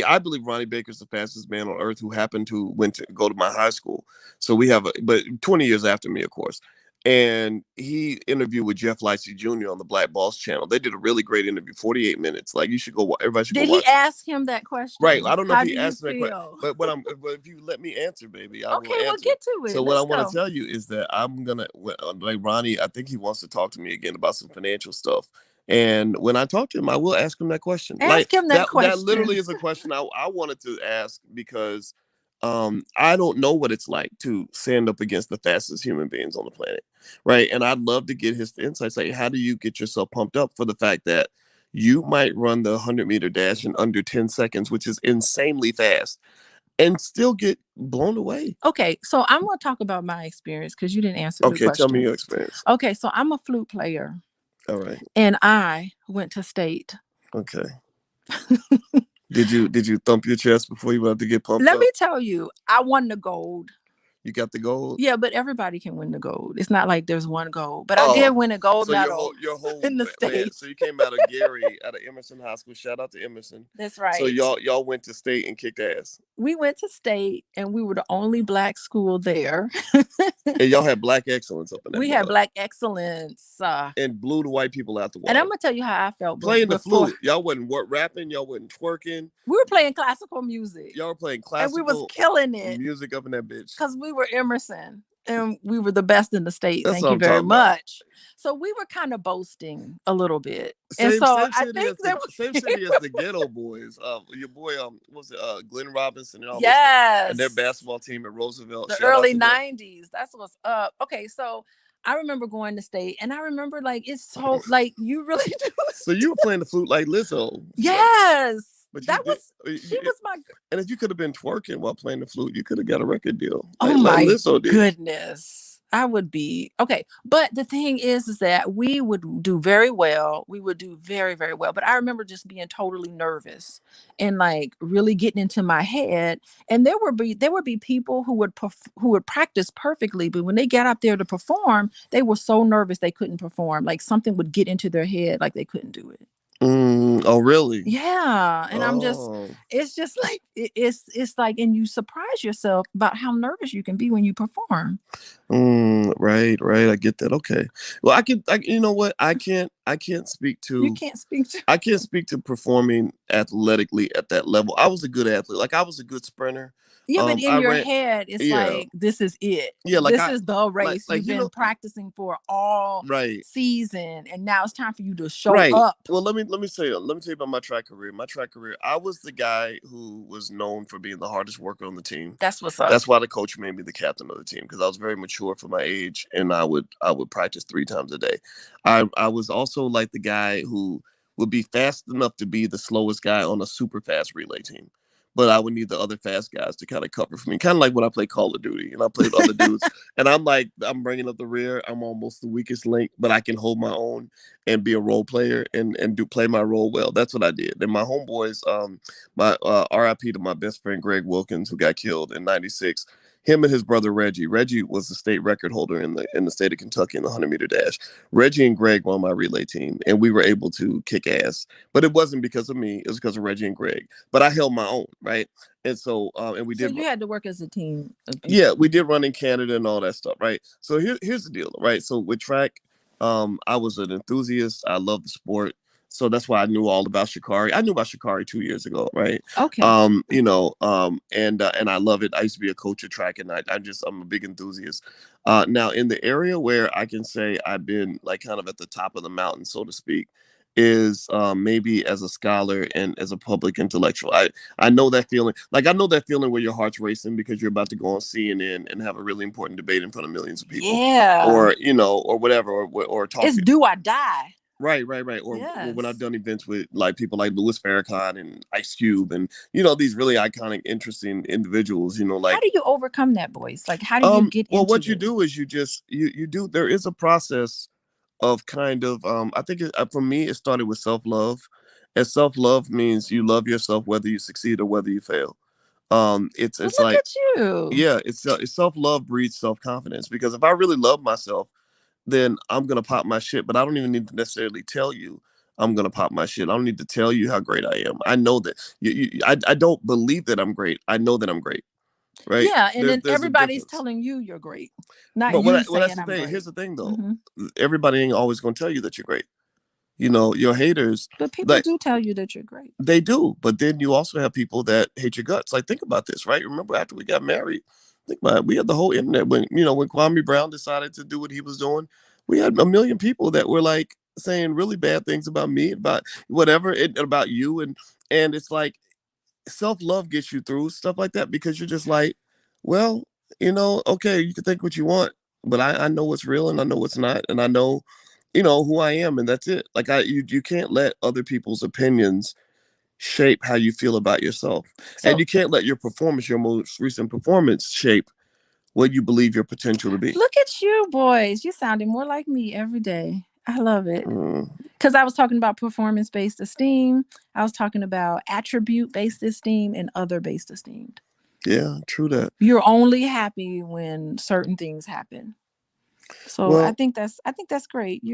I believe Ronnie Baker's the fastest man on earth who happened to go to my high school. So but 20 years after me, of course. And he interviewed with Jeff Lightsey Jr. on the Black Boss channel. They did a really great interview, 48 minutes. Like, you should go. Everybody should go watch. Did he ask him that question? Right. I don't know if he asked him that question. But if you let me answer, baby, I will answer. We'll get to it. So what I want to tell you is that I'm gonna like Ronnie. I think he wants to talk to me again about some financial stuff. And when I talk to him, I will ask him that question. Ask him that question. That literally is a question I wanted to ask because I don't know what it's like to stand up against the fastest human beings on the planet, right? And I'd love to get his insights. Like, how do you get yourself pumped up for the fact that you might run the 100-meter dash in under 10 seconds, which is insanely fast, and still get blown away? Okay, so I'm going to talk about my experience because you didn't answer the question. Okay, tell me your experience. Okay, so I'm a flute player. All right. And I went to state. Okay. Did you thump your chest before you went to get pumped up? Let me tell you, I won the gold. You got the gold? Yeah, but everybody can win the gold. It's not like there's one gold. But I did win a gold medal in the state. So you came out of Gary, out of Emerson High School. Shout out to Emerson. That's right. So y'all went to state and kicked ass. We went to state, and we were the only Black school there. And y'all had Black excellence up in there. We had Black excellence. And blew the white people out the water. And I'm going to tell you how I felt. Playing the flute. Y'all wasn't rapping. Y'all wasn't twerking. We were playing classical music. Y'all were playing classical and we was killing it. Music up in that bitch. Because we were Emerson. And we were the best in the state. Thank you very much. So we were kind of boasting a little bit. Same city as the Ghetto Boys. Your boy, Glenn Robinson and all. Yes. And their basketball team at Roosevelt. The early 90s. That's what's up. Okay, so I remember going to state, and I remember it's so you really do. So you were playing the flute like Lizzo. Yes. But she was my. And if you could have been twerking while playing the flute, you could have got a record deal. Oh my goodness, I would be okay. But the thing is that we would do very well. We would do very, very well. But I remember just being totally nervous and really getting into my head. And there would be people who would practice perfectly, but when they got up there to perform, they were so nervous they couldn't perform. Like something would get into their head, like they couldn't do it. Oh, really? Yeah. And it's just it's like, and you surprise yourself about how nervous you can be when you perform. Right. I get that. Okay. Well, you know what? I can't speak to. You can't speak to. I can't speak to performing athletically at that level. I was a good athlete. Like, I was a good sprinter. Yeah, but in your head, it's like, this is it. Yeah, this is the race. You've been practicing for all season, and now it's time for you to show up. Well, let me tell you about my track career. I was the guy who was known for being the hardest worker on the team. That's what's up. That's why the coach made me the captain of the team, because I was very mature for my age, and I would practice 3 times a day. I was also like the guy who would be fast enough to be the slowest guy on a super fast relay team. But I would need the other fast guys to kind of cover for me. Kind of like when I play Call of Duty and I play with other dudes. And I'm bringing up the rear. I'm almost the weakest link, but I can hold my own and be a role player and play my role well. That's what I did. And my homeboys, my RIP to my best friend, Greg Wilkins, who got killed in 96. Him and his brother Reggie. Reggie was the state record holder in the state of Kentucky in the 100-meter dash. Reggie and Greg were on my relay team, and we were able to kick ass. But it wasn't because of me; it was because of Reggie and Greg. But I held my own, right? And so, and we So did. you had to work as a team of Yeah, people. we did run in Canada and all that stuff, right? So here's the deal, right? So with track, I was an enthusiast. I love the sport. So that's why I knew all about Sha'Carri. I knew about Sha'Carri 2 years ago, right? Okay. And I love it. I used to be a coach of track, and I'm a big enthusiast. Now in the area where I can say I've been like kind of at the top of the mountain, so to speak, is maybe as a scholar and as a public intellectual. I know that feeling. Like I know that feeling where your heart's racing because you're about to go on CNN and have a really important debate in front of millions of people, Yeah. or or whatever, or talk. It's do or die. Right. Or when I've Yes. done events with like people like Louis Farrakhan and Ice Cube and these really iconic, interesting individuals. How Like do you overcome that, boys? Like, how do you get well, into what you it? do is you do. There is a process of kind of I think for me it started with self-love, and self-love means you love yourself whether you succeed or whether you fail. Well, It's look like, at you. yeah, it's self-love breeds self-confidence, because if I really love myself, then I'm gonna pop my shit. But I don't even need to necessarily tell you I'm gonna pop my shit. I don't need to tell you how great I am. I know that I don't believe that I'm great. I know that I'm great, right? Yeah, and then There's a everybody's difference. telling you you're great, not But you that's saying the I'm thing. Here's great. the thing though. Hmm. Everybody ain't always gonna tell you that you're great. Your haters, But people like, do tell you that you're great. they do. But then you also have people that hate your guts. Like, think about this, right? Remember after we got married, think about it. We had the whole internet when Kwame Brown decided to do what he was doing. We had a million people that were like saying really bad things about me, about whatever, about you, and it's like self-love gets you through stuff like that, because you're just like, well, okay, you can think what you want, but I know what's real and I know what's not, and I know who I am, and that's it. Like you can't let other people's opinions shape how you feel about yourself, and So you can't let your most recent performance shape what you believe your potential to be. look at you, boys. You sounding more like me every day. I love it. Mm, Because I was talking about performance based esteem. I was talking about attribute based esteem and other based esteem. yeah, true that. You're only happy when certain things happen. So Well, I think that's great.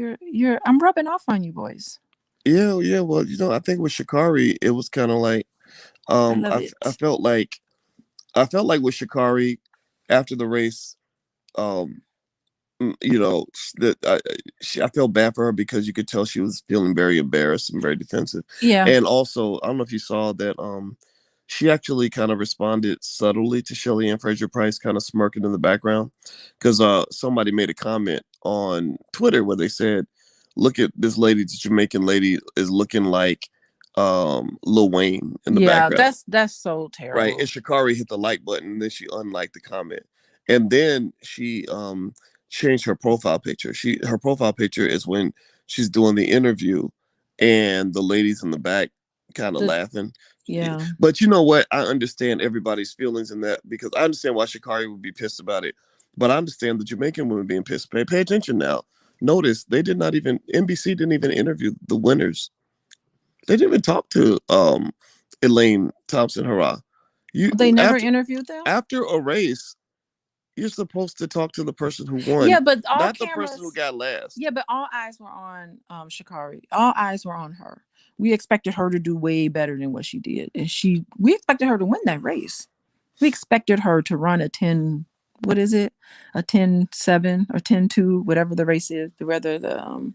I'm rubbing off on you boys. yeah. Well, I think with Sha'Carri, it was kind of like, I love I it. felt like with Sha'Carri after the race, um, that I felt bad for her because you could tell she was feeling very embarrassed and very defensive. Yeah. And also, I don't know if you saw that she actually kind of responded subtly to Shelly Ann Fraser Price, kind of smirking in the background, because somebody made a comment on Twitter where they said, "Look at this lady, this Jamaican lady is looking like Lil Wayne in the Yeah, background." that's so Right. And terrible. Sha'Carri hit the like button, and then she unliked the comment. And then she changed her profile picture. Her profile picture is when she's doing the interview and the ladies in the back kind of The laughing. yeah. But you know what? I understand everybody's feelings in that, because I understand why Sha'Carri would be pissed about it. But I understand the Jamaican women being pissed. Pay attention now. Notice they did not even NBC didn't even interview the winners. They didn't even talk to Elaine Thompson Hurrah. You They never interviewed them? after a race, you're supposed to talk to the person who won, Yeah, but all not the person who cameras got last. yeah, but all eyes were on Sha'Carri. All eyes were on her. We expected her to do way better than what she did. And we expected her to win that race. We expected her to run a 10, what is it? A 10-7 or 10-2, whatever the race is. Whether the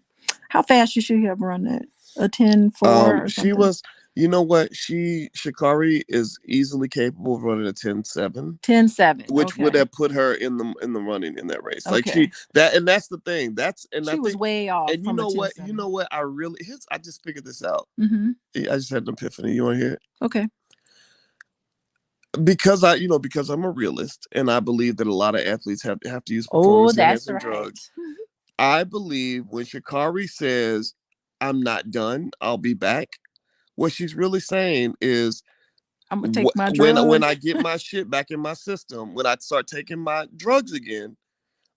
how fast should she have run that? A 10-4 or She something? was, you know what? Sha'Carri is easily capable of running a 10-7, 10-7. which would Okay. have put her in the running in that race. Like Okay. and that's the thing. I She was think, way off and you from a know what? 10-7. I just figured this out. Mm-hmm. I just had an epiphany. You want to hear it? Okay. Because I'm a realist and I believe that a lot of athletes have to use Oh, performance that's enhancing right. drugs. I believe when Sha'Carri says, "I'm not done, I'll be back," what she's really saying is, I'm gonna take my when drug. I get my shit back in my system, when I start taking my drugs again,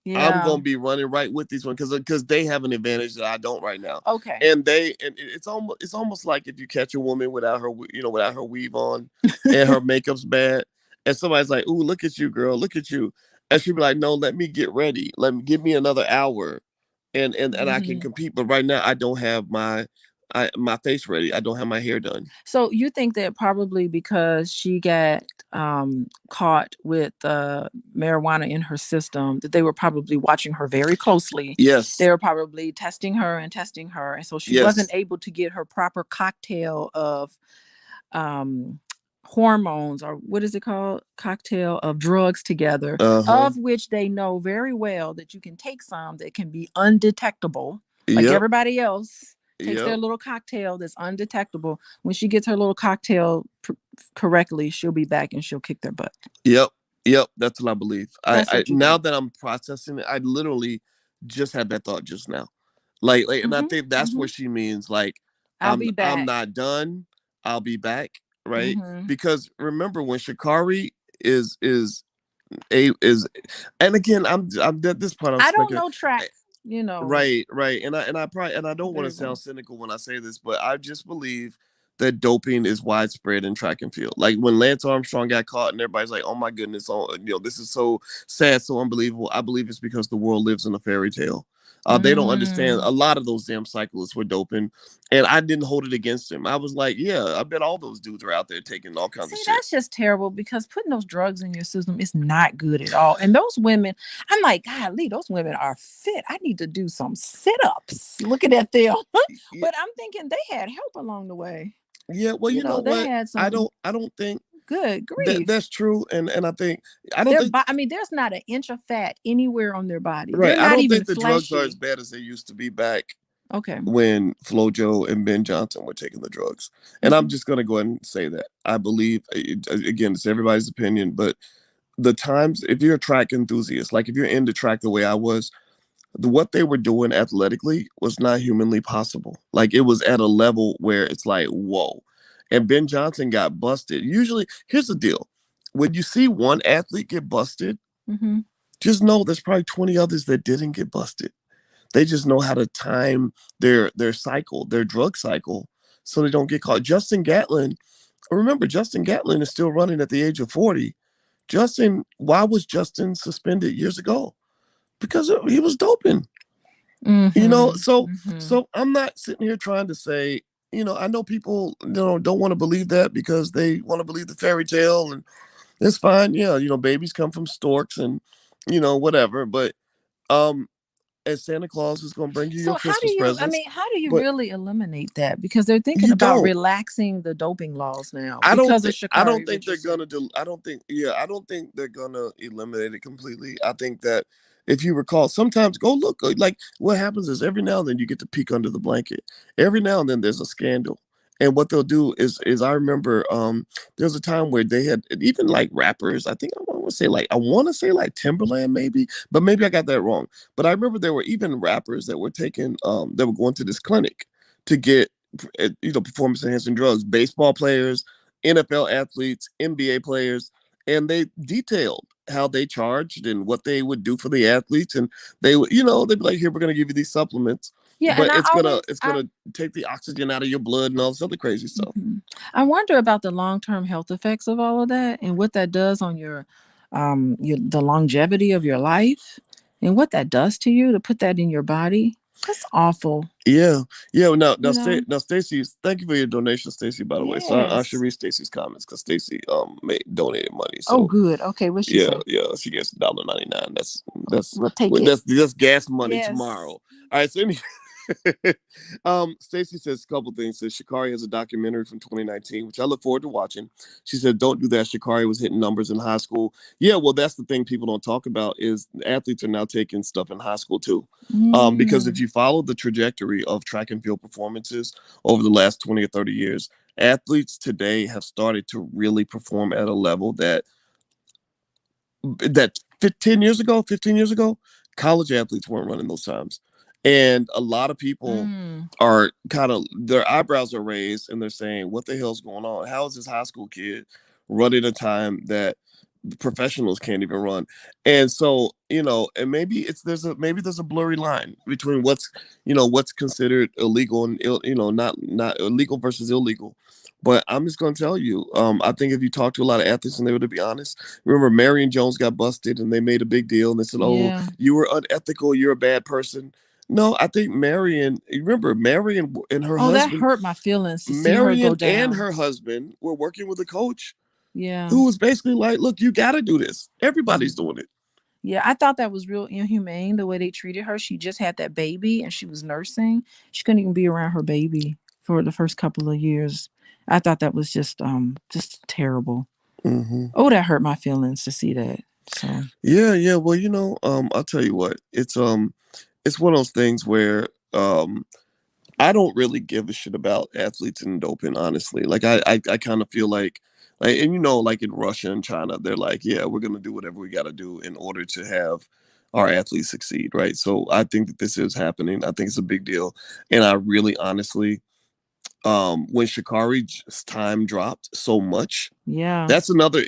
I'm Yeah. gonna be running right with these ones, because they have an advantage that I don't right now. Okay. And it's almost like if you catch a woman without her weave on, and her makeup's bad, and somebody's like, "Ooh, look at you, girl, look at you," and she'd be like, "No, let me get ready. Give me another hour, and I can Hmm. compete. But right now, I don't have my face ready. I don't have my hair done." So you think that probably because she got caught with marijuana in her system, that they were probably watching her very closely. They Yes, were probably testing her, and so she wasn't yes, able to get her proper cocktail of um hormones, or what is it called, cocktail of drugs together, uh huh, of which they know very well that you can take some that can be undetectable, like yep, everybody else takes their yep. little cocktail that's undetectable. When she gets her little cocktail correctly, she'll be back and she'll kick their butt. Yep. Yep. That's what I believe. That's I what you now think. that I'm processing it, I literally just had that thought just now. And I Hmm. think that's Hmm. what she means. Like, I'll be I'm back. not done. I'll be back. Right. Hmm. Because remember when Sha'Carri is is, and again, I'm at this point I'm I don't speculating. know track, you know, Right, right. And I probably, and I don't want to very sound well. cynical when I say this, but I just believe that doping is widespread in track and field. Like when Lance Armstrong got caught and everybody's like, "Oh my goodness, oh, this is so sad, so unbelievable." I believe it's because the world lives in a fairy tale. They don't understand. Mm. A lot of those damn cyclists were doping, and I didn't hold it against him. I was like, "Yeah, I bet all those dudes are out there taking all kinds of See, shit." that's just terrible because putting those drugs in your system is not good at all. And those women, I'm like, golly, those women are fit. I need to do some sit ups looking at them. Yeah, But I'm thinking they had help along the way. yeah. Well, You you know know, they what? had some I don't think good grief. that's true, and I don't think I mean, there's not an inch of fat anywhere on their body. right. They're I not don't even think the drugs are as fleshy. bad as they used to be back Okay. when Flojo and Ben Johnson were taking the drugs. And I'm Hmm. just going to go ahead and say that. I believe, again, it's everybody's opinion, but the times, if you're a track enthusiast, like if you're into track the way I was, what they were doing athletically was not humanly possible. Like it was at a level where it's like, whoa. And Ben Johnson got busted. Usually, here's the deal: when you see one athlete get busted, Hmm. just know there's probably 20 others that didn't get busted. They just know how to time their cycle, their drug cycle, so they don't get caught. Justin Gatlin, remember, Justin Gatlin is still running at the age of 40. Why was Justin suspended years ago? Because he was doping. Hmm. So Hmm. I'm not sitting here trying to say, I know people, don't want to believe that because they want to believe the fairy tale, and it's fine. Yeah, babies come from storks and whatever. But um and Santa Claus is going to bring you So your how do Christmas you, I presents, mean, how do you but really eliminate that? Because they're thinking you about don't. relaxing the doping laws now because of I Sha'Carri don't think they're Richardson. gonna do. I don't think. Yeah, I don't think they're gonna eliminate it completely. I think that if you recall, sometimes go look. Like what happens is every now and then you get to peek under the blanket. Every now and then there's a scandal. And what they'll do is I remember there's a time where they had even like rappers. I want to say like Timberland maybe, but maybe I got that wrong. But I remember there were even rappers that were taking that were going to this clinic to get performance enhancing drugs. Baseball players, NFL athletes, NBA players, and they detailed how they charged and what they would do for the athletes, and they would, they'd be like, "Here, we're gonna give you these supplements, Yeah, and but I always it's gonna take the oxygen out of your blood and all this other crazy stuff." mhm. I wonder about the long-term health effects of all of that and what that does on your the longevity of your life and what that does to you to put that in your body. That's awful, Yeah, yeah. you know. Now, Stacy, thank you for your donation, Stacy. By the way, so I should Yes. read Stacy's comments because Stacy donated money. Oh, So good. Okay, what'd she yeah, say? yeah, she gets $1.99. We'll take it. That's gas money tomorrow. Yes. All right, so Stacy says a couple things. Says Sha'Carri has a documentary from 2019, which I look forward to watching. She said, "Don't do that." Sha'Carri was hitting numbers in high school. Yeah, well, that's the thing people don't talk about is athletes are now taking stuff in high school too. Because if Mm. you follow the trajectory of track and field performances over the last 20 or 30 years, athletes today have started to really perform at a level that 15 years ago, college athletes weren't running those times. And a lot of people Mm. are kind of, their eyebrows are raised and they're saying, what the hell's going on? How is this high school kid running a time that professionals can't even run. And so, and maybe there's a blurry line between what's considered illegal and not illegal versus illegal. But I'm just going to tell you, I think if you talk to a lot of athletes and they were to be honest, remember Marion Jones got busted and they made a big deal and they said, "Oh, Yeah. you were unethical, you're a bad person." No, I think Marion. Remember Marion and her Oh, that husband, hurt my feelings to see her go Marion and down. her husband were working with a coach Yeah. who was basically like, "Look, you got to do this. Mm. Everybody's doing it." Yeah, I thought that was real inhumane the way they treated her. She just had that baby and she was nursing. She couldn't even be around her baby for the first couple of years. I thought that was just terrible. Hmm. Oh, that hurt my feelings to see that. So, Yeah, yeah. Well, I'll tell you what. It's one of those things where I don't really give a shit about athletes and doping, honestly. Like I kind of feel like, and like in Russia and China, they're like, yeah, we're gonna do whatever we got to do in order to have our athletes succeed, right? So I think that this is happening. I think it's a big deal, and I really, honestly, when Sha'Carri's time dropped so much, yeah. That's another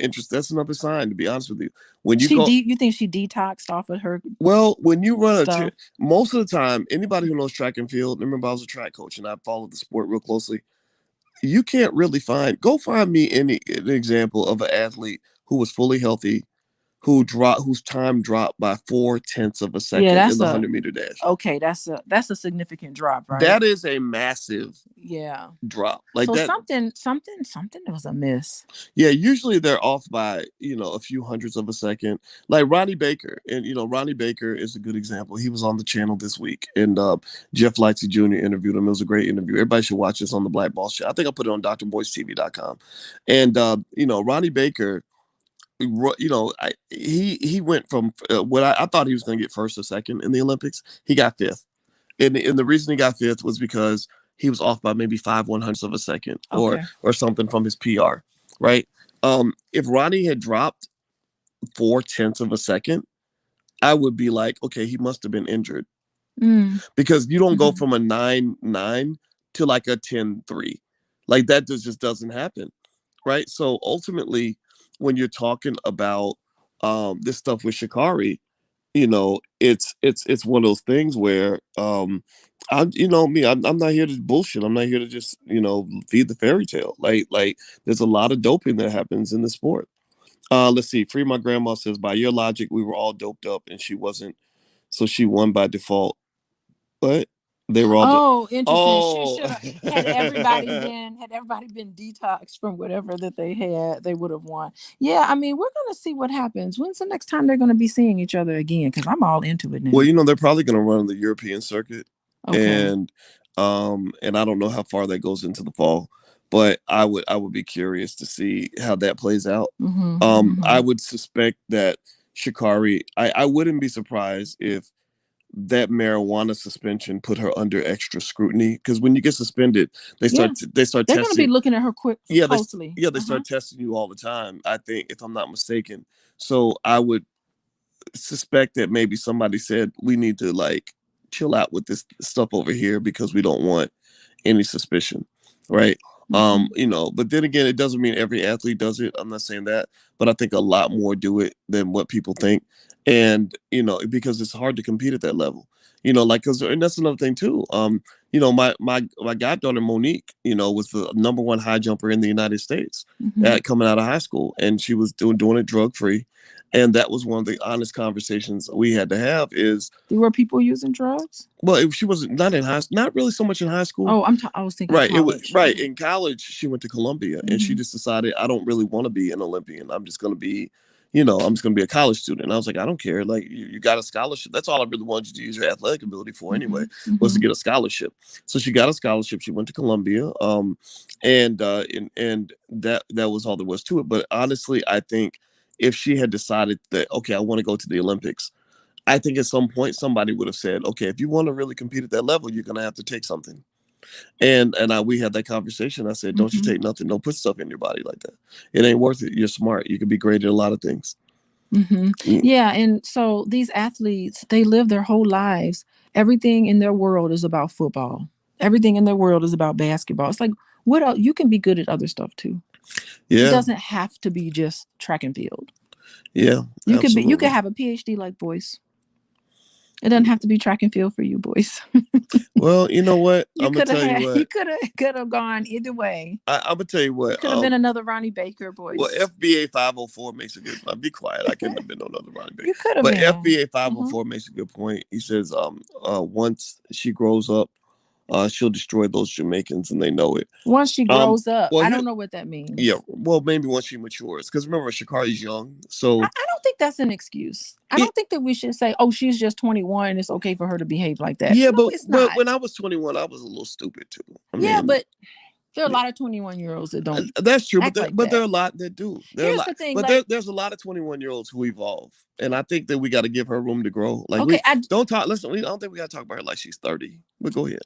sign, to be honest with you. When you go, You think she detoxed off of her well, when you run stuff? most of the time, anybody who knows track and field, remember I was a track coach and I followed the sport real closely. You can't really go find me an example of an athlete who was fully healthy, whose time dropped by 4/10 of a Yeah, second in the 100-meter dash. okay, that's a significant drop, right? That is a massive Yeah. drop. Like So that. something was amiss. Yeah, usually they're off by, a few hundredths of a second. Like Ronnie Baker. And Ronnie Baker is a good example. He was on the channel this week and Jeff Lightsey Jr. interviewed him. It was a great interview. Everybody should watch this on the Black Ball Show. I think I put it on drboystv.com. And Ronnie Baker, he went from what I thought he was going to get first or second in the Olympics. He got fifth. And the reason he got fifth was because he was off by maybe 5/100ths of a second Okay. or something from his PR, right? If Ronnie had dropped 4/10 of a second, I would be like, okay, he must have been injured Mm. because you don't go Mhm. from a 9-9 to like a 10-3. Like that just doesn't happen, right? So ultimately, when you're talking about this stuff with Sha'Carri, it's one of those things where I'm not here to bullshit. I'm not here to just feed the fairy tale. Like there's a lot of doping that happens in the sport. Let's see. Free my grandma says, by your logic, we were all doped up and she wasn't, so she won by default. But they were all. Oh, interesting. Oh. Should have had everybody been detoxed from whatever that they had, they would have won. Yeah, I mean, we're gonna see what happens. When's the next time they're gonna be seeing each other again? Because I'm all into it Well, now. they're probably going to run the European circuit, Okay. and and I don't know how far that goes into the fall, but I would be curious to see how that plays out. Mm-hmm. I Mm-hmm. would suspect that Sha'Carri. I wouldn't be surprised if that marijuana suspension put her under extra scrutiny because when you get suspended, Yeah, they start they're gonna be testing. looking at her quick Yeah, closely. they Uh-huh. start testing you all the time. I think, if I'm not mistaken. So I would suspect that maybe somebody said we need to like chill out with this stuff over here because we don't want any suspicion, right? Mm-hmm. But then again, it doesn't mean every athlete does it. I'm not saying that, but I think a lot more do it than what people think. And because it's hard to compete at that level. Like, and that's another thing too. My goddaughter Monique, was the number one high jumper in the United States Mm-hmm. coming out of high school, and she was doing it drug free. And that was one of the honest conversations we had to have. Is There were people using drugs. well, if she was not in high, not really so much in high school. Oh, I was thinking Right. It was college. right in college. She went to Columbia, and she Mm-hmm. just decided, I don't really want to be an Olympian. I'm just going to be, I'm just going to be a college student. And I was like, I don't care. Like you got a scholarship. That's all I really wanted you to use your athletic ability for Mm-hmm. anyway, was to Mm-hmm. get a scholarship. So she got a scholarship. She went to Columbia. And that was all there was to it. But honestly, I think if she had decided that, okay, I want to go to the Olympics, I think at some point somebody would have said, okay, if you want to really compete at that level, you're going to have to take something. And we had that conversation. I said, don't you Mm-hmm. take nothing. Don't put stuff in your body like that. It ain't worth it. You're smart. You can be great at a lot of things. Mm-hmm. Mm. Yeah, and so these athletes, they live their whole lives. Everything in their world is about football. Everything in their world is about basketball. It's like, what else? You can be good at other stuff too. It Yeah. doesn't have to be just track and field. Yeah, You could absolutely. have a PhD like Boyce. It doesn't have to be track and field for you, Boyce. Well, you know what? You I'm gonna could have tell you had. You what. could have gone either way. I'm gonna tell you You what. could have been another Ronnie Baker, Well, Boyce. FBA 504 makes a good. Be quiet. I couldn't have been no other Ronnie Baker. You could have But been. FBA Hmm. 504 makes a good point. He says, once she grows up, she'll destroy those Jamaicans, and they know it. Once she Um, grows up, well, I here, don't know what that yeah, means. well, maybe once she matures, because remember, Sha'Carri's young, so I don't think that's an excuse. I it, don't think that we should say, "Oh, she's just 21. It's okay for her to behave like that." yeah, No, it's but not. when I was 21, I was a little stupid too. I Yeah, mean, but there are a lot of 21-year-olds that don't that's true, act like but there that. are a lot that do. There are a Here's lot, the thing, but like, there's a lot of 21-year-olds who evolve, and I think that we got to give her room to grow. Like okay, we don't talk. Listen, I don't think we got to talk about her like she's 30. But go ahead.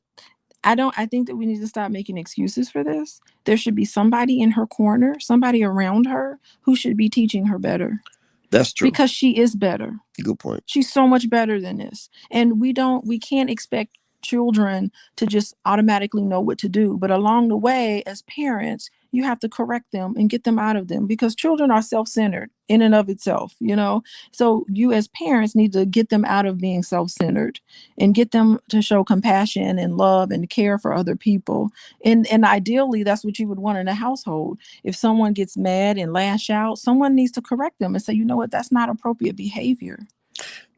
I think that we need to stop making excuses for this. There should be somebody in her corner, somebody around her who should be teaching her better That's true. because she is better. Good point. She's so much better than this. And we can't expect children to just automatically know what to do. But along the way, as parents, you have to correct them and get them out of them because children are self-centered in and of itself, you know. So you as parents need to get them out of being self-centered and get them to show compassion and love and care for other people. And ideally that's what you would want in a household. If someone gets mad and lash out, someone needs to correct them and say, you know what, that's not appropriate behavior.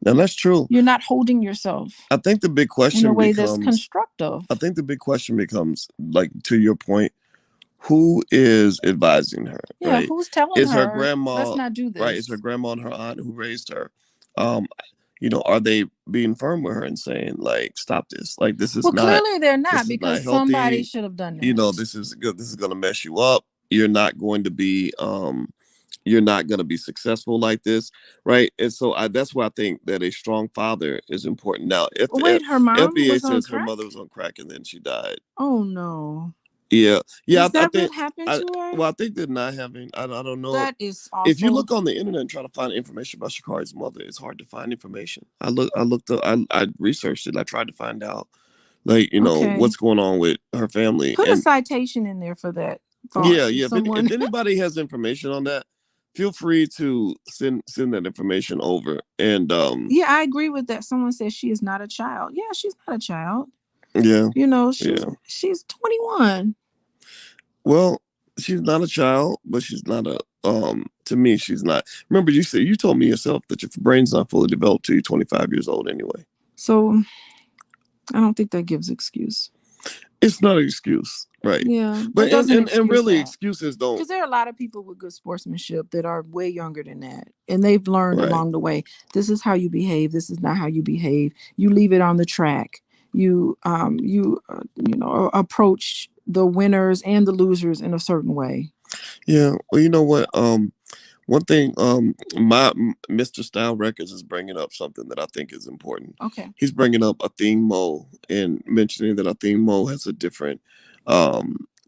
Now that's true. You're not holding yourself I think the big in a question way that's becomes. I constructive. think the big question becomes, like to your point, who is advising her, Yeah, right? who's telling Is her her, let's grandma, not do right? Is her this? grandma and her aunt who raised her? Um, are they being firm with her and saying like, stop this? Like Well, clearly they're not because somebody healthy. should have done that. This is good. This is gonna mess you up. You're not going to be you're not going to be successful like this, right? And so that's why I think that a strong father is important. Now, if Wait, her mom FBA was on says her mother crack? was on crack and then she died. Oh no. Yeah, yeah. Is I that think. what happened to her? Well, I think they're not having. I don't know. That is If you awful. look on the internet and try to find information about Sha'Carri's mother, it's hard to find information. I looked up. I researched it. I tried to find out, like Okay. what's going on with her family. Put a And citation in there for that thought. yeah, If yeah. someone If anybody has information on that, feel free to send that information over. And Yeah, I agree with that. Someone says she is not a child. Yeah, she's not a child. yeah, You know, yeah. she's 21. Well, she's not a child, but she's not a to me she's not. Remember you told me yourself that your brain's not fully developed till you're 25 years old anyway. So I don't think that gives excuse. It's not an excuse, right? Yeah, But that doesn't and excuse really that. excuses don't. Because there are a lot of people with good sportsmanship that are way younger than that. And they've learned Right. along the way, this is how you behave. This is not how you behave. You leave it on the track. Approach the winners and the losers in a certain way. Yeah. Well, you know what? One thing, my Mr. Style Records is bringing up something that I think is important. Okay. He's bringing up a theme mo and mentioning that a theme mo has a different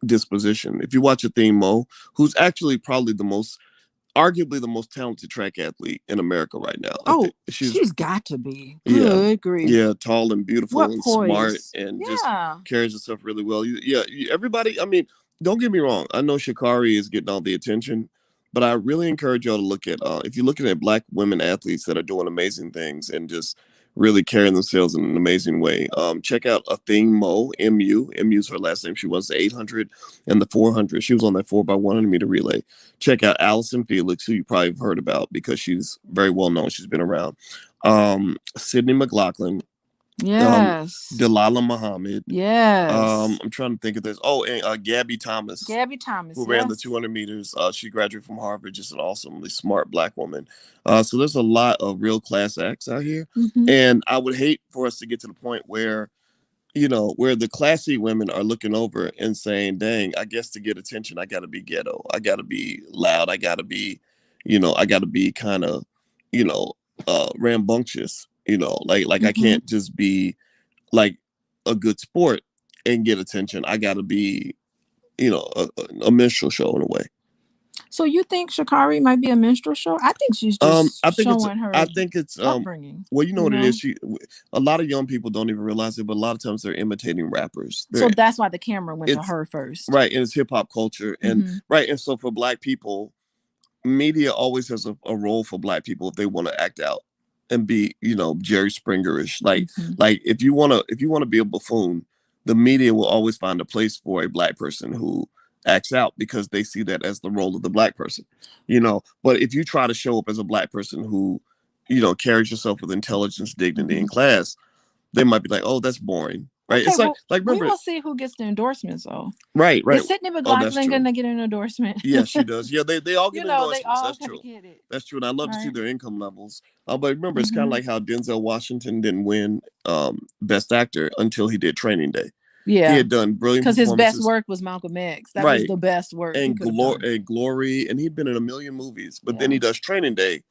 disposition. If you watch a theme mo, who's actually probably arguably the most talented track athlete in America right now. I Oh, think she's she's got to be. yeah, Good grief. yeah, tall and beautiful What and smart poise. and just Yeah. carries herself really well. Everybody. I mean, don't get me wrong. I know Sha'Carri is getting all the attention, but I really encourage y'all to look at if you're looking at Black women athletes that are doing amazing things and just really carrying themselves in an amazing way. Check out Athing Mo, Mu's her last name. She was the 800 and the 400. She was on that 4x100 meter relay. Check out Allison Felix, who you probably have heard about because she's very well known. She's been around. Sydney McLaughlin, Yes. Delilah Muhammad. Yes. I'm trying to think of this. Oh, and Gabby Thomas, Gabby Thomas. who ran the Yes. 200 meters. She graduated from Harvard, just an awesomely smart Black woman. So there's a lot of real class acts out here. Mm-hmm. And I would hate for us to get to the point where, where the classy women are looking over and saying, dang, I guess to get attention, I got to be ghetto. I got to be loud. I got to be, I got to be kind of, you know, rambunctious, like I Mm-hmm. can't just be like a good sport and get attention. I got to be, a minstrel show in a way. So you think Sha'Carri might be a minstrel show? I think she's just showing I her think it's upbringing. well, you know You what it know, is. A lot of young people don't even realize it, but a lot of times they're imitating rappers. so that's why the camera went to It's her first. right, and it's hip hop culture, and Mm-hmm. right, and so for Black people, media always has a role for black people if they want to act out and be, Jerry Springerish. Mhm. Like if you want to be a buffoon, the media will always find a place for a black person who acts out because they see that as the role of the black person. But if you try to show up as a black person who, carries yourself with intelligence, dignity, Mhm. and class, they might be like, "Oh, that's boring." Right? Okay, It's like well, we remember, will see who gets the endorsements, though. right, right. Is Sydney Oh, that's McLaughlin true. gonna get an endorsement? Yeah, she does. Yeah, they all get They endorsements. all That's gotta true. get it, That's true. And I love to see right? their income levels. But remember, it's kind of Mhm. like how Denzel Washington didn't win Best Actor until he did Training Day. He Yeah, had done brilliant because his best performances, work was Malcolm X. That was right? the best work he And could have done. glory, and he'd been in a million movies. But then Yeah. he does Training Day,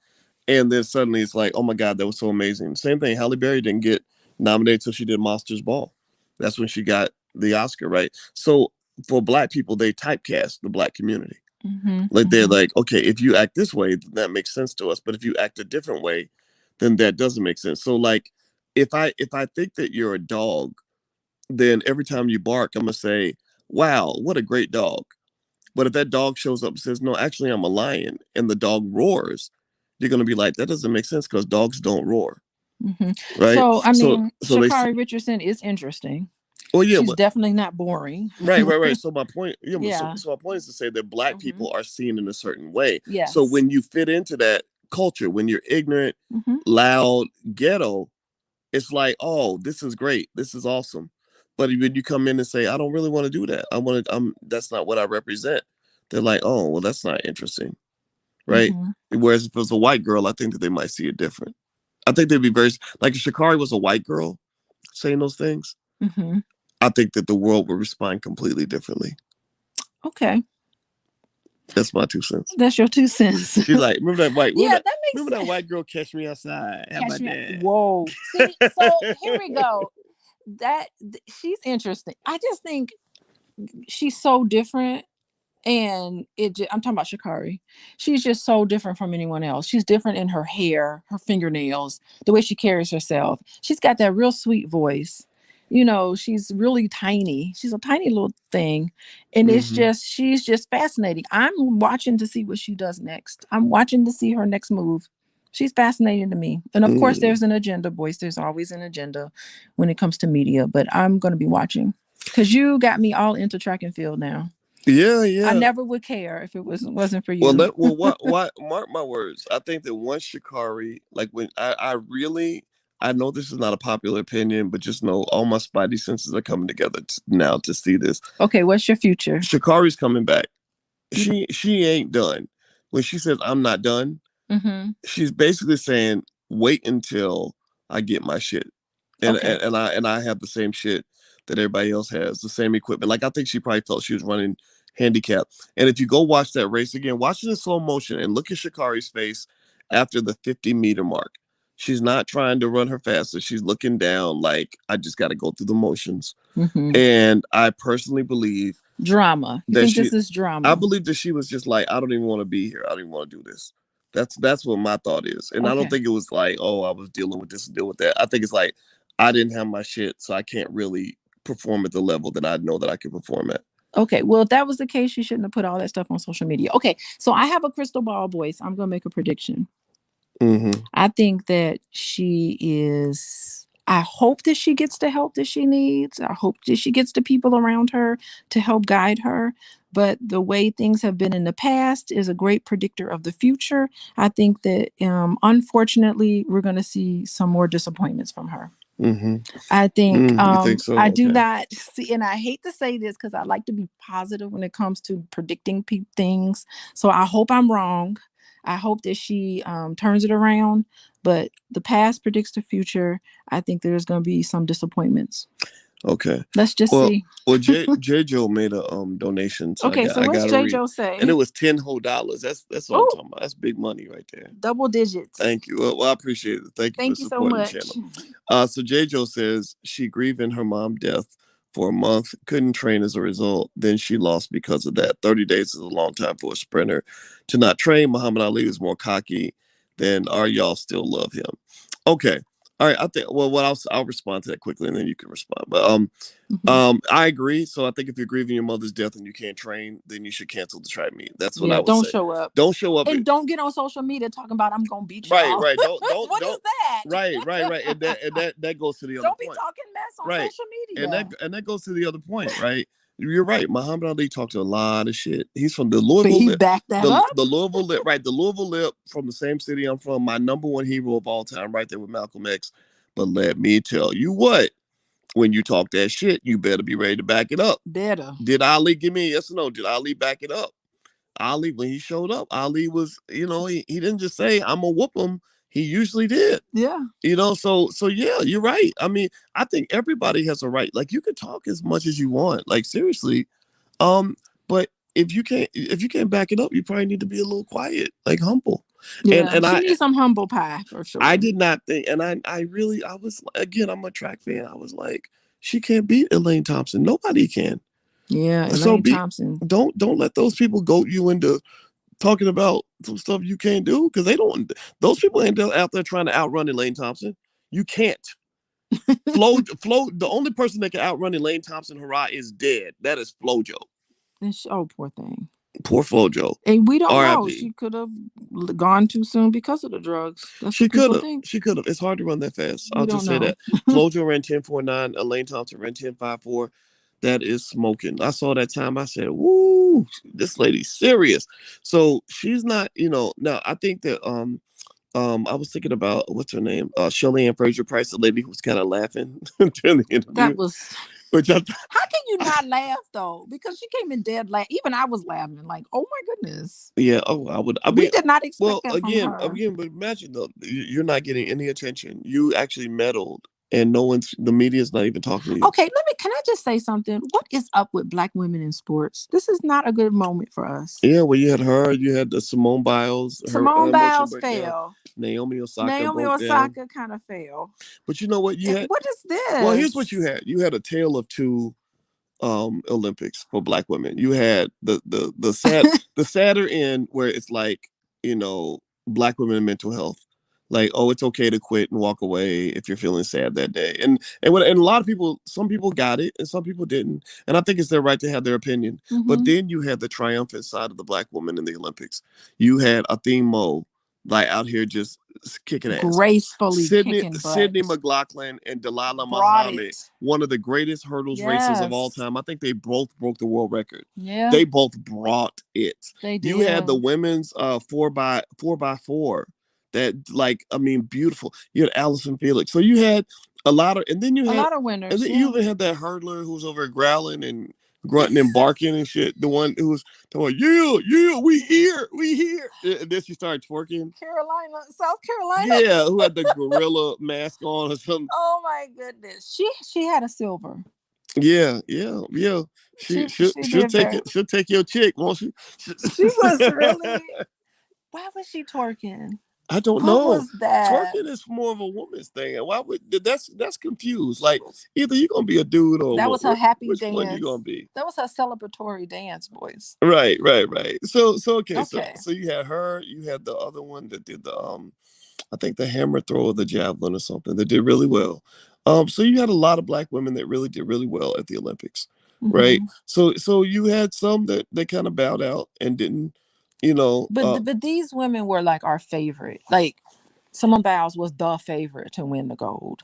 and then suddenly it's like, oh my God, that was so amazing. Same thing. Halle Berry didn't get nominated until she did Monsters Ball. That's when she got the Oscar, right? So for black people, they typecast the black community. Mhm. Like they're Mhm. like, okay, if you act this way, then that makes sense to us. But if you act a different way, then that doesn't make sense. So like, if I think that you're a dog, then every time you bark, I'm gonna say, "Wow, what a great dog." But if that dog shows up and says, "No, actually, I'm a lion," and the dog roars, you're gonna be like, "That doesn't make sense because dogs don't roar, Mhm. right?" So, I So, mean, so they, Sha'Carri Richardson is interesting. oh yeah, She's but definitely not boring. right. So my point, so, Yeah. so my point is to say that black Mhm. people are seen in a certain way. So Yes. when you fit into that culture, when you're ignorant, Mhm. loud, ghetto, it's like, oh, this is great, this is awesome. But when you come in and say, I don't really want to do that, that's not what I represent. They're like, oh, well, that's not interesting, right? Mhm. Whereas if it was a white girl, I think that they might see it different. I think they'd be very like if Sha'Carri was a white girl saying those things. Mhm. I think that the world would respond completely differently. Okay. That's my 2 cents. That's your 2 cents. She's like, remember that white, Yeah, that makes remember that white girl catch me outside? How catch about me. that? Whoa. See, so here we go. She's interesting. I just think she's so different. And I'm talking about Sha'Carri. She's just so different from anyone else. She's different in her hair, her fingernails, the way she carries herself. She's got that real sweet voice. She's really tiny. She's a tiny little thing. And Mm-hmm. she's just fascinating. I'm watching to see what she does next. I'm watching to see her next move. She's fascinating to me. And of course, Mm. there's an agenda, boys. There's always an agenda when it comes to media, but I'm going to be watching because you got me all into track and field now. Yeah, I yeah. never would care if it wasn't for Well, you. what? Mark my words. I think that once Shikari, like when I know this is not a popular opinion, but just know all my spidey senses are coming together now to see this. Okay, what's your future? Shikari's coming back. You She ain't done. When she says I'm not done, Mhm. she's basically saying wait until I get my shit, and Okay. and, and I have the same shit that everybody else has, the same equipment. Like I think she probably felt she was running handicap. And if you go watch that race again, watch it in slow motion and look at Shikari's face after the 50-meter mark. She's not trying to run her faster. She's looking down like I just got to go through the motions. Mhm. And I personally believe Drama. You that think she this is I drama? believe that she was just like, I don't even want to be here. I don't even want to do this. That's what my thought is. And I don't Okay. think it was like, oh, I was dealing with this and deal with that. I think it's like I didn't have my shit, so I can't really perform at the level that I know that I can perform at. Okay. Well, if that was the case, you shouldn't have put all that stuff on social media. Okay. So I have a crystal ball, boys. I'm gonna make a prediction. Mm-hmm. I think that she is. I hope that she gets the help that she needs. I hope that she gets the people around her to help guide her. But the way things have been in the past is a great predictor of the future. I think that, unfortunately, we're going to see some more disappointments from her. Mm-hmm. I think You think so? I do Okay. not see, and I hate to say this because I like to be positive when it comes to predicting things. So I hope I'm wrong. I hope that she turns it around. But the past predicts the future. I think there's going to be some disappointments. Okay. Let's just Well, see. J Joe made a donation, so Okay, so I what's got to J. read, Joe and it say? was $10 whole. That's what I'm Oh, talking about. That's big money right there. double digits. Thank you. Well, I appreciate it. Thank you for Thank you so supporting the much. channel. So J Joe says she grieving her mom death for a month, couldn't train as a result. Then she lost because of that. 30 days is a long time for a sprinter to not train. Muhammad Ali is more cocky than are y'all still love him. Okay. All right, I think. Well, what I'll respond to that quickly, and then you can respond. But Mhm. I agree. So I think if you're grieving your mother's death and you can't train, then you should cancel the tribe meet. That's what I Yeah, would don't say. show up. Don't show up. And don't get on social media talking about I'm gonna beat Right, y'all. right. What is Don't. that? Right. And that goes to the other Don't be point. talking mess on Right, social and media. that goes to the other point. Right, you're right. Muhammad Ali talked a lot of shit. He's from the But Louisville he Lip, backed that up. the Louisville Lip, right? The Louisville Lip from the same city I'm from. My number one hero of all time, right there with Malcolm X. But let me tell you what. When you talk that shit, you better be ready to back it up. Better. Did Ali give me a yes or no? Did Ali back it up? Ali, when he showed up, Ali was, he didn't just say, I'm gonna whoop him. He usually did. Yeah. So yeah, you're right. I mean, I think everybody has a right. Like you can talk as much as you want. Like seriously. Um, but if you can't back it up, you probably need to be a little quiet, like humble. And Yeah. and She I needs some humble pie for I sure. did not think, and I was again, I'm a track fan. I was like, she can't beat Elaine Thompson. Nobody can. Yeah, So Elaine Thompson. don't let those people goat you into talking about some stuff you can't do because they don't. Those people ain't out there trying to outrun Elaine Thompson. You can't. Flo. The only person that can outrun Elaine Thompson, hurrah, is dead. That is FloJo. Oh, poor thing. Poor FloJo. And we don't know. R.I.P. She could have gone too soon because of the drugs. That's She what could people have. think. She could have. It's hard to run that fast. We I'll don't just say know. that. FloJo ran 10.49. Elaine Thompson ran 10.54. That is smoking. I saw that time. I said, "Woo, this lady's serious." So she's not. Now I think that I was thinking about what's her name, Shirley Ann Fraser Price, the lady who was kind of laughing during the interview. That was. Which I, How can you not laugh though? Because she came in dead laugh. Even I was laughing. Like, oh my goodness. yeah. Oh, I would. I We mean, did not expect well, that from again, her. again, but imagine though, you're not getting any attention. You actually meddled, and the media's not even talking to you. Okay, can I just say something? What is up with black women in sports? This is not a good moment for us. Yeah, well, you had her, you had the Simone Biles, her Simone emotional Biles breakdown. fell. Naomi Osaka Naomi broke down. Osaka kind of fell. But you know what? What is Well, here's what you this? had. You had a tale of two Olympics for black women. You had the sadder end where it's like, black women and mental health. Like, oh, it's okay to quit and walk away if you're feeling sad that day. And a lot of people, some people got it and some people didn't. And I think it's their right to have their opinion. But Mm-hmm. then you had the triumphant side of the black woman in the Olympics. You had Athene Mo like out here just kicking ass. Gracefully Sydney kicking butt. Sydney McLaughlin and Delilah Brought Muhammad, it. one of the greatest hurdles racers of all Yes. time. I think they both broke the world record. Yeah, They both brought it. they You had the did. women's 4x4 that, like, I mean, beautiful. You had Allison Felix. So you had a lot of, and then A lot of winners. you Yeah. even had that hurdler who was over growling and grunting and barking and shit. The one who was talking, yeah, we here. And then she started twerking. Carolina, South Carolina. Yeah, who had the gorilla mask on or something. Oh my goodness. She had a silver. Yeah. She did very. She'll take your chick, won't she? She was really. Why was she twerking? I don't What know. was that? Twerking is more of a woman's thing. And why would that's confused? Like either you're gonna be a dude or That was her happy which dance. one you gonna be? That was her celebratory dance, boys. Right. So okay, Okay. so you had her, you had the other one that did the I think the hammer throw or the javelin or something that did really well. So you had a lot of black women that really did really well at the Olympics, right? Mm-hmm. So you had some that they kind of bowed out and didn't, But these women were like our favorite. Like Simone Biles was the favorite to win the gold.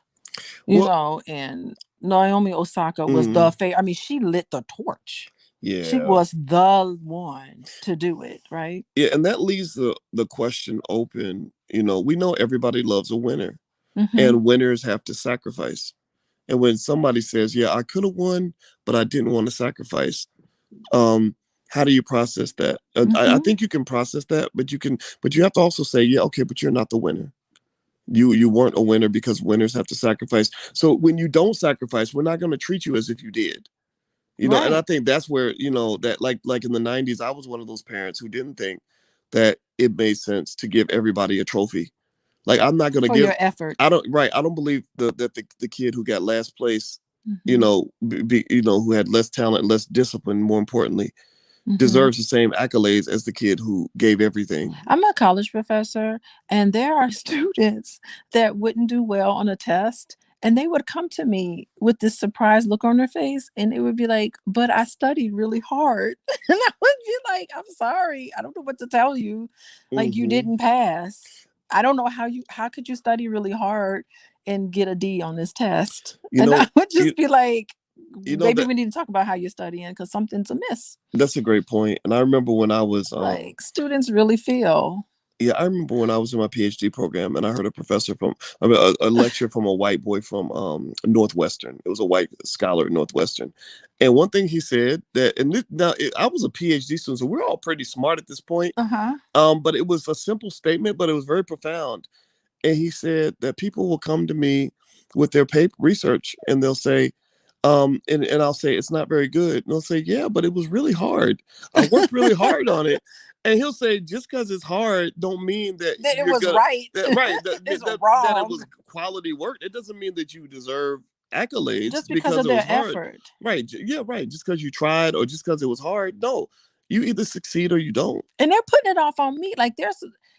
And Naomi Osaka was the favorite. I mean, she lit the torch. Yeah. She was the one to do it, right? Yeah, and that leaves the question open. We know everybody loves a winner, and winners have to sacrifice. And when somebody says, "Yeah, I could have won, but I didn't want to sacrifice," how do you process that? I think you can process that, but you have to also say, "Yeah, okay, but you're not the winner. You weren't a winner because winners have to sacrifice. So when you don't sacrifice, we're not going to treat you as if you did." Right. And I think that's where, that like in the 90s, I was one of those parents who didn't think that it made sense to give everybody a trophy. Like, I'm not going to give your effort. I don't believe that the kid who got last place, who had less talent, less discipline, more importantly, Hmm. deserves the same accolades as the kid who gave everything. I'm a college professor, and there are students that wouldn't do well on a test, and they would come to me with this surprised look on their face, and it would be like, "But I studied really hard." And I would be like, "I'm sorry, I don't know what to tell you. Like, you Hmm. didn't pass. I don't know how could you study really hard and get a D on this test?" You And I know, would you just be like, you know "Maybe that we need to talk about how you're studying because something's amiss." that's a great point. And I remember when I was Like, students really feel. yeah, I remember when I was in my PhD program and I heard a professor from, I mean, a lecture from a white boy from Northwestern. It was a white scholar at Northwestern. And one thing he said that, and I was a PhD student, so we're all pretty smart at this point. Uh-huh. But it was a simple statement, but it was very profound. And he said that people will come to me with their paper research and they'll say, and I'll say it's not very good. And they'll say, yeah, but it was really hard. I worked really hard on it. And he'll say, just because it's hard, don't mean that That it you're was gonna right. It's that it wrong was quality work. It doesn't mean that you deserve accolades just because because of it was their hard. effort. Right? Yeah, right. Just because you tried or just because it was hard. No, you either succeed or you don't. And they're putting it off on me. Like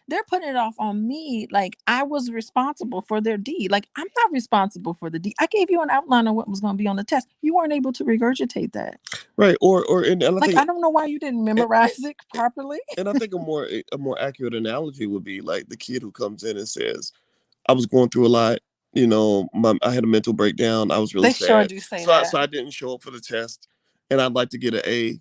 they're putting it off on me. Like I was responsible for their D. Like I'm not responsible for the D. I gave you an outline of what was going to be on the test. You weren't able to regurgitate that. Right. Or and I Like think I don't know why you didn't memorize it properly. and I think a more accurate analogy would be like the kid who comes in and says, "I was going through a lot. I had a mental breakdown. I was really They sure sad, do say so that. so I didn't show up for the test, and I'd like to get an A,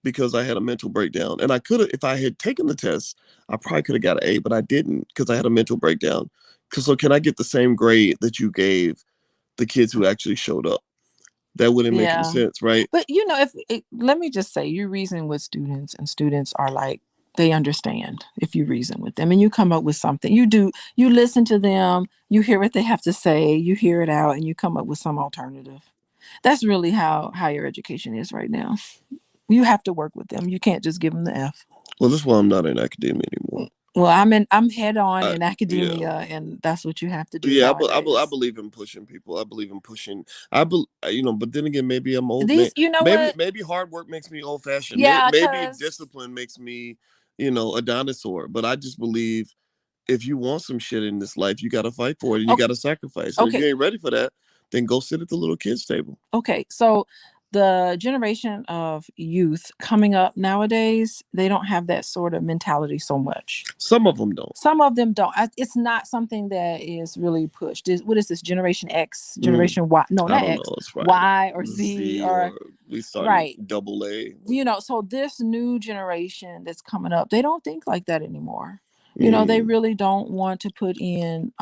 because I had a mental breakdown. And I could have, if I had taken the test, I probably could have got an A, but I didn't because I had a mental breakdown. So can I get the same grade that you gave the kids who actually showed up? That wouldn't make any Yeah. sense, right? But if let me just say, you reason with students, and students are like, they understand if you reason with them and you come up with something. You listen to them, you hear what they have to say, you hear it out, and you come up with some alternative. That's really how higher education is right now. You have to work with them. You can't just give them the F. Well, that's why I'm not in academia anymore. Well, I'm head on I, in yeah. academia, and that's what you have to do Yeah, I nowadays. believe in pushing people. I believe in pushing. But then again, maybe I'm old. These, you know Maybe what? maybe hard work makes me old fashioned. Yeah, Maybe because discipline makes me, a dinosaur. But I just believe if you want some shit in this life, you got to fight for it and you got okay, to sacrifice. And if okay, you ain't ready for that, then go sit at the little kids table. okay. So the generation of youth coming up nowadays, they don't have that sort of mentality so much. Some of them don't. Some of them don't. It's not something that is really pushed. What is this? Generation X, Mm, Generation Y? No, I not don't X. know. It's right. Y or Z Z or or we starting right. double A. So this new generation that's coming up, they don't think like that anymore. They Mm, really don't want to put in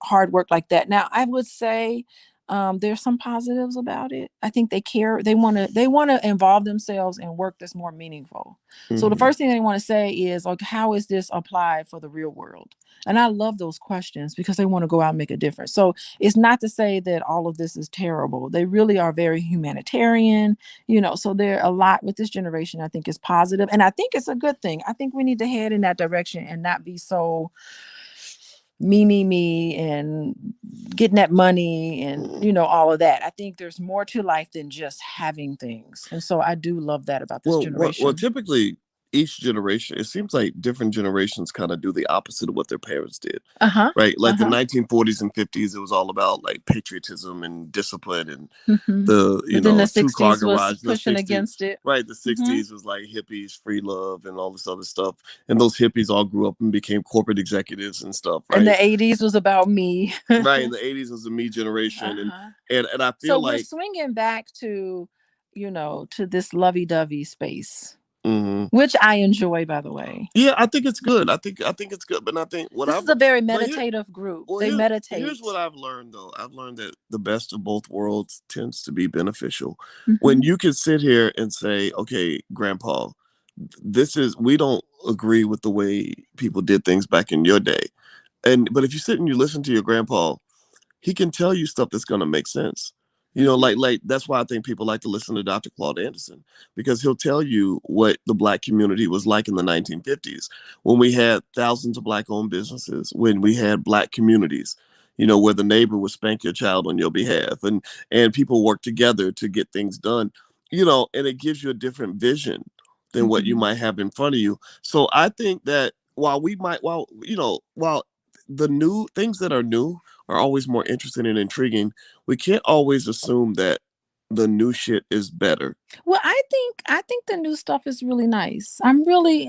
hard work like that. Now I would say there's some positives about it. I think they care. They want to involve themselves in work that's more meaningful. So the mm-hmm. first thing they want to say is like, how is this applied for the real world? And I love those questions because they want to go out and make a difference. So it's not to say that all of this is terrible. They really are very humanitarian. So there a lot with this generation I think is positive, and I think it's a good thing. I think we need to head in that direction and not be so me and getting that money and Mm. all of that. I think there's more to life than just having things, and so I do love that about this Well, generation. typically each generation, it seems like different generations kind of do the opposite of what their parents did, Uh-huh. right? Like the Uh-huh. 1940s and 50s, it was all about like patriotism and discipline and Hmm. the But then the two-car 60s was garage. In the pushing 60s, against it. right? The Hmm. 60s was like hippies, free love, and all this other stuff. And those hippies all grew up and became corporate executives and stuff, And right? the 80s was about me. Right. In the 80s was the me generation, and Uh-huh. and I So feel we're like. swinging back to this lovey-dovey space, Mhm. which I enjoy, by the way. Yeah, I think it's good. I think it's good, but I think what This I've is a very but here meditative group. well They here's what meditate. I've learned though. I've learned that the best of both worlds tends to be beneficial. When Mhm. you can sit here and say, "Okay, grandpa, this is we don't agree with the way people did things back in your day." But if you sit and you listen to your grandpa, he can tell you stuff that's gonna make sense. Mhm. Like that's why I think people like to listen to Dr. Claude Anderson because he'll tell you what the black community was like in the 1950s when we had thousands of black-owned businesses, when we had black communities, where the neighbor would spank your child on your behalf, and people work together to get things done, and it gives you a different vision than what you Mhm. might have in front of you. So I think that while the new things that are new are always more interesting and intriguing, we can't always assume that the new shit is better. Well, I think the new stuff is really nice. I'm really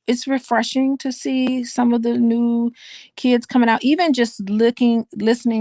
it's refreshing to see some of the new kids coming out. Even just listening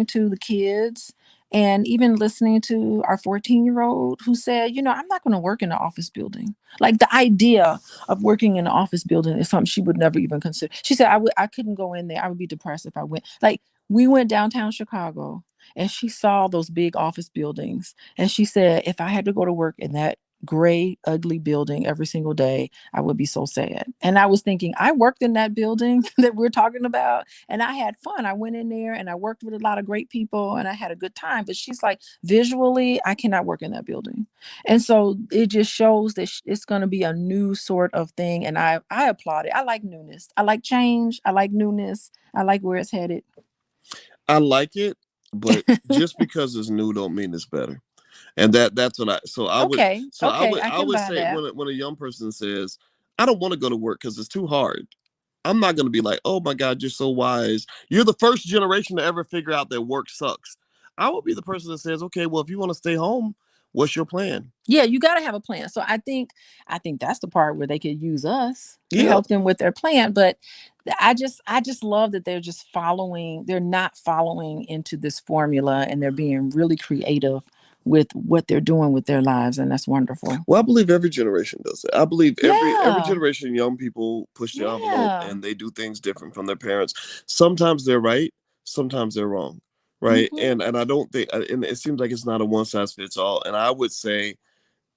to the kids and even listening to our 14-year-old who said, I'm not going to work in an office building. Like the idea of working in an office building is something she would never even consider. She said I couldn't go in there. I would be depressed if I went. Like we went downtown Chicago and she saw those big office buildings and she said, if I had to go to work in that gray, ugly building every single day, I would be so sad. And I was thinking, I worked in that building that we're talking about, and I had fun. I went in there and I worked with a lot of great people and I had a good time. But she's like, visually, I cannot work in that building. And so it just shows that it's going to be a new sort of thing. And I applaud it. I like newness. I like change. I like newness. I like where it's headed. I like it, but just because it's new don't mean it's better. And that's what I so I would Okay. so I Okay. would I I can would buy say that. when a young person says, I don't want to go to work because it's too hard, I'm not going to be like, oh my God, you're so wise. You're the first generation to ever figure out that work sucks. I will be the person that says, okay, well, if you want to stay home, what's your plan? Yeah, you got to have a plan. So I think that's the part where they could use us to Yeah. help them with their plan. But I just love that they're not following into this formula and they're being really creative with what they're doing with their lives, and that's wonderful. Well, I believe every generation does it. I believe every Yeah. generation, young people push the envelope Yeah. and they do things different from their parents. Sometimes they're right, sometimes they're wrong, right? Mhm. And I don't think, and it seems like it's not a one size fits all. And I would say,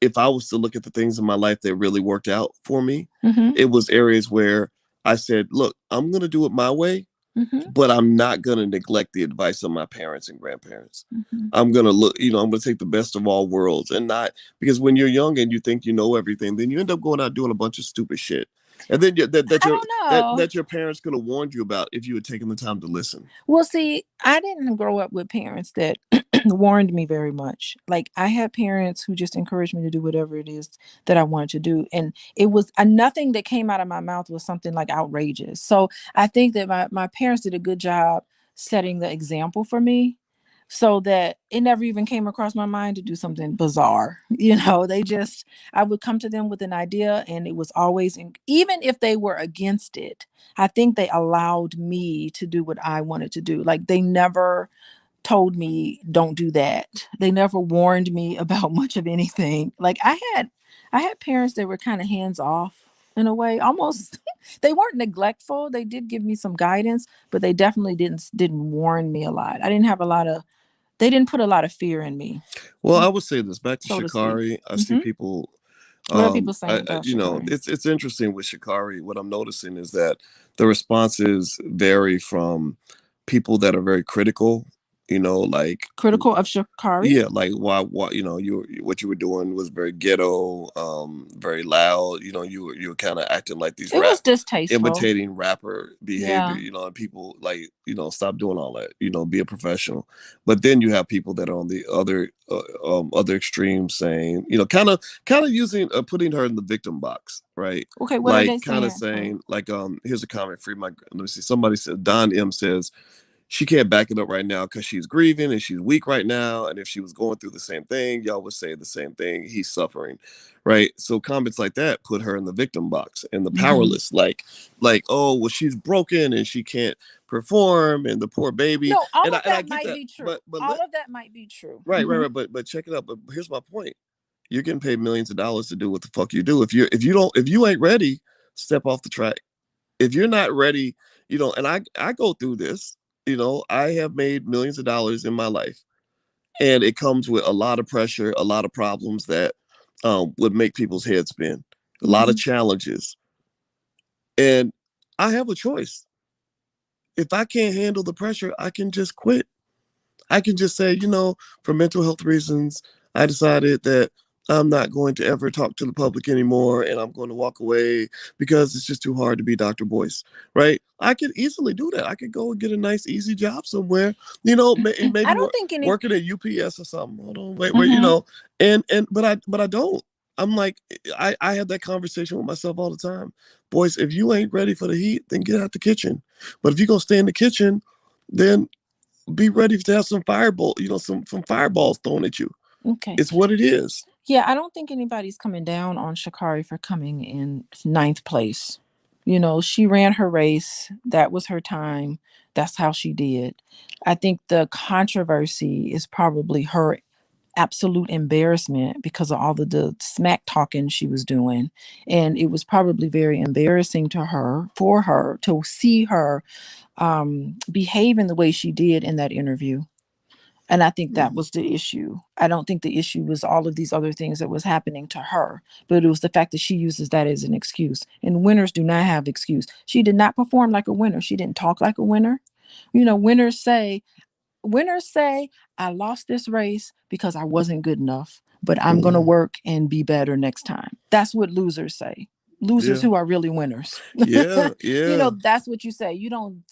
if I was to look at the things in my life that really worked out for me, Mhm. it was areas where I said, look, I'm gonna do it my way, Mhm. but I'm not going to neglect the advice of my parents and grandparents. Mhm. I'm going to I'm going to take the best of all worlds and not because when you're young and you think you know everything, then you end up going out doing a bunch of stupid shit. And then I don't know. that your parents could have warned you about if you had taken the time to listen. Well, see, I didn't grow up with parents that warned me very much. Like I had parents who just encouraged me to do whatever it is that I wanted to do, and it was nothing that came out of my mouth was something like outrageous. So I think that my parents did a good job setting the example for me, so that it never even came across my mind to do something bizarre. They just I would come to them with an idea, and it was always even if they were against it. I think they allowed me to do what I wanted to do. Like they never told me don't do that. They never warned me about much of anything. Like I had parents that were kind of hands off in a way, almost they weren't neglectful. They did give me some guidance, but they definitely didn't warn me a lot. I didn't have a lot of they didn't put a lot of fear in me, Well, I would say this back to so to speak. Sha'Carri. I see Mhm. people What are people saying about you know, Sha'Carri? it's interesting with Sha'Carri. What I'm noticing is that the responses vary from people that are very critical, like Critical of Sha'Carri? yeah, like why what you were doing was very ghetto, very loud. You were kind of acting like these It was rap, distasteful. imitating rapper behavior. Yeah. And people like stop doing all that. Be a professional. But then you have people that are on the other extreme, saying kind of using putting her in the victim box, right? Okay, what are Like they kind of saying? saying like here's a comment free my let me see somebody said Don M says she can't back it up right now because she's grieving and she's weak right now. And if she was going through the same thing, y'all would say the same thing. He's suffering, right? So comments like that put her in the victim box and the Mhm. powerless, like oh well, she's broken and she can't perform, and the poor baby. No, all And of I that get might that, be true. but All of that might be true. right, right, Mhm. right. But check it out. But here's my point: you're getting paid millions of dollars to do what the fuck you do. If you ain't ready, step off the track. If you're not ready, and I go through this. I have made millions of dollars in my life, and it comes with a lot of pressure, a lot of problems that would make people's heads spin, a lot of Mhm. challenges, and I have a choice. If I can't handle the pressure, I can just quit. I can just say, for mental health reasons, I decided that I'm not going to ever talk to the public anymore and I'm going to walk away because it's just too hard to be Dr. Boyce, right? I could easily do that. I could go and get a nice, easy job somewhere, I maybe don't think any working at UPS or something. Hold on, wait, Mhm. and but I don't. I'm like, I have that conversation with myself all the time. Boys, if you ain't ready for the heat, then get out the kitchen. But if you're gonna stay in the kitchen, then be ready to have some fireball, some fireballs thrown at you. Okay. It's what it is. Yeah, I don't think anybody's coming down on Sha'Carri for coming in ninth place. You know, she ran her race. That was her time. That's how she did. I think the controversy is probably her absolute embarrassment because of all of the smack talking she was doing. And it was probably very embarrassing to her, for her, to see her behave in the way she did in that interview. And I think that was the issue. I don't think the issue was all of these other things that was happening to her, but it was the fact that she uses that as an excuse. And winners do not have excuse. She did not perform like a winner. She didn't talk like a winner. You know, winners say, I lost this race because I wasn't good enough, but I'm going to work and be better next time. That's what losers say. Losers Yeah. who are really winners. Yeah. You Yeah. know, that's what you say. You don't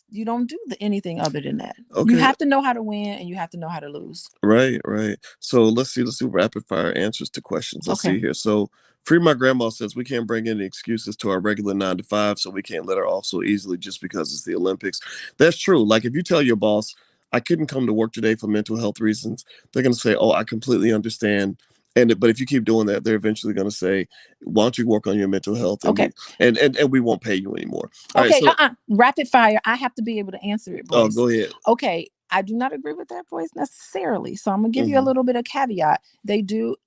do anything other than that. You Okay. have to know how to win and you have to know how to lose. Right, right. So let's do rapid fire answers to questions. Let's Okay. see here. So Free My Grandma says we can't bring any excuses to our regular 9 to 5, so we can't let her off so easily just because it's the Olympics. That's true. Like if you tell your boss, I couldn't come to work today for mental health reasons, they're gonna say, oh, I completely understand. But if you keep doing that, they're eventually gonna say, why don't you work on your mental health, and Okay. we won't pay you anymore. All right, Okay. so Rapid fire. I have to be able to answer it, oh, boys. go ahead. Okay. I do not agree with that voice necessarily. So I'm gonna give you a Hmm. little bit of caveat.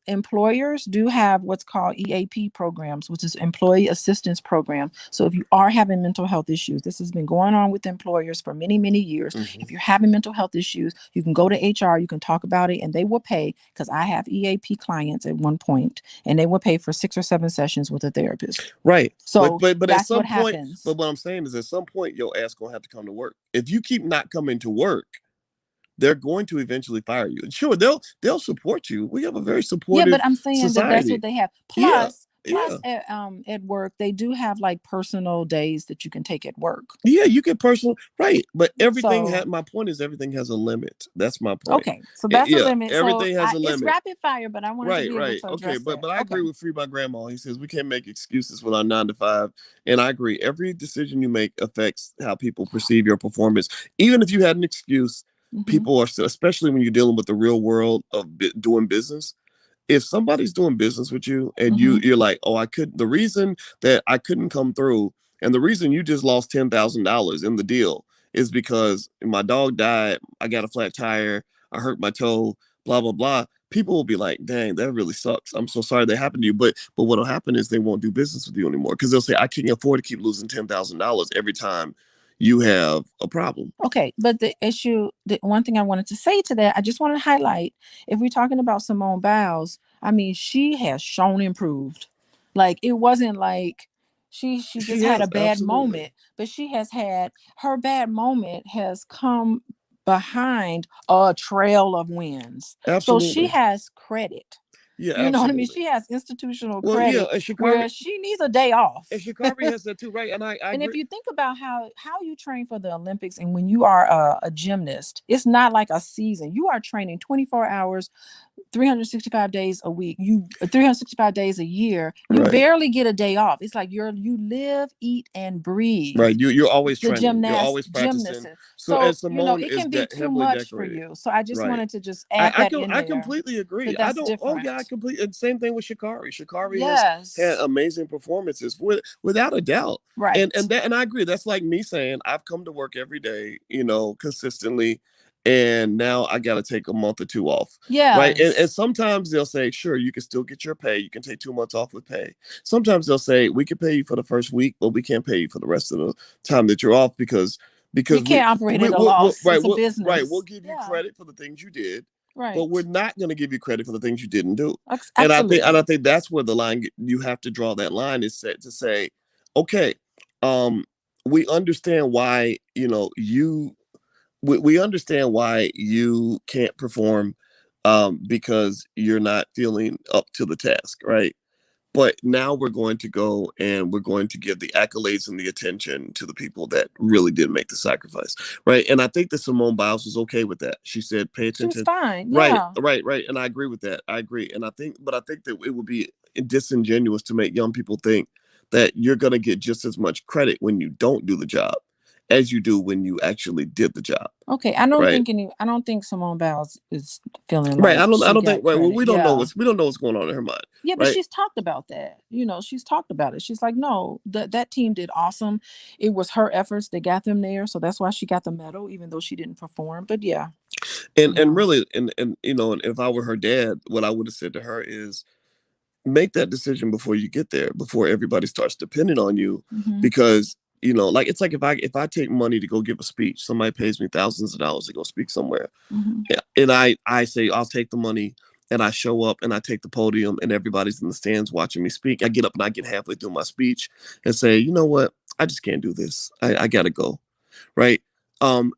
Employers do have what's called EAP programs, which is employee assistance program. So if you are having mental health issues, this has been going on with employers for many, many years. Hmm. If you're having mental health issues, you can go to HR, you can talk about it, and they will pay, because I have EAP clients at one point, and they will pay for 6 or 7 sessions with a therapist. Right. But So but at that's what some point, happens. but what I'm saying is at some point your ass gonna have to come to work. If you keep not coming to work, they're going to eventually fire you. And sure, they'll support you. We have a very Yeah, supportive but I'm saying that that's what society. they have. Yeah. Plus Yeah. at work, they do have like personal days that you can take at work. Yeah, you get personal, right? But everything So has. My point is everything has a limit. That's my point. okay, so that's a Yeah, limit. So everything has a it's limit. rapid fire, but I wanted to Right, be able right. to Okay, address that. but I Okay. agree with Free by Grandma. He says we can't make excuses with our 9 to 5, and I agree. Every decision you make affects how people perceive your performance. Even if you had an excuse, Hmm. people are still, especially when you're dealing with the real world of doing business. If somebody's doing business with you and Hmm. you're like, oh, I could. The reason that I couldn't come through, and the reason you just lost $10,000 in the deal is because my dog died. I got a flat tire. I hurt my toe. Blah blah blah. People will be like, dang, that really sucks. I'm so sorry that happened to you. But what'll happen is they won't do business with you anymore because they'll say, I can't afford to keep losing $10,000 every time you have a problem. Okay, but the one thing I wanted to say to that, I just want to highlight, if we're talking about Simone Biles, I mean, she has shown improved. Like it wasn't like she She just had a has bad absolutely, moment, but she has had, her bad moment has come behind a trail of wins. So she absolutely, has credit. yeah, You know what I mean? absolutely. She has institutional Well, yeah, credit where she needs a day off. And Sha'Carri has that too, right? And I And if agree. you think about how you train for the Olympics, and when you are a gymnast, it's not like a season. You are training 24 hours, 365 days a week. 365 days a year. You Right, barely get a day off. It's like you live, eat, and breathe. right. You're always The training. You're always gymnast. practicing. So So and you know Simone it is can be too heavily much for decorated. you. So I just Right. wanted to just add that in I there. completely agree. That I that's don't. Oh yeah, I different. completely. And same thing with Sha'Carri. Sha'Carri has had Yes. amazing performances without a doubt. Right. And I agree. That's like me saying I've come to work every day, consistently, and now I got to take a month or two off. Right. And Yes. sometimes they'll say, sure, you can still get your pay. You can take 2 months off with pay. Sometimes they'll say, we can pay you for the first week, but we can't pay you for the rest of the time that you're off because You can't operate at a we loss. right, It's a right, we'll business. give you Yeah. credit for the things you did, but we're Right. not going to give you credit for the things you didn't do. And I Absolutely. think that's where the line, you have to draw that line, is set to say, okay, um we understand why, we understand why you can't perform, because you're not feeling up to the task, right? But now we're going to go and we're going to give the accolades and the attention to the people that really did make the sacrifice, right? And I think that Simone Biles was okay with that. She said, "Pay She was attention." fine. Right, Yeah. right, right. And I agree with that. I agree. And I think that it would be disingenuous to make young people think that you're going to get just as much credit when you don't do the job as you do when you actually did the job. Okay, Right. I don't think Simone Biles is feeling Right. like I she don't think, got right. Well, credit. Yeah. we don't know what's going on in her mind. Yeah, but Right. she's talked about that. You know, she's talked about it. She's like, no, that team did awesome. It was her efforts that got them there, so that's why she got the medal, even though she didn't perform. But yeah, And yeah. really, and you know, if I were her dad, what I would have said to her is, make that decision before you get there, before everybody starts depending on you, Hmm. because you know, like it's like if I take money to go give a speech, somebody pays me thousands of dollars to go speak somewhere. Hmm. Yeah, and I say I'll take the money and I show up and I take the podium and everybody's in the stands watching me speak. I get up and I get halfway through my speech and say, you know what, I just can't do this. I gotta go. Right.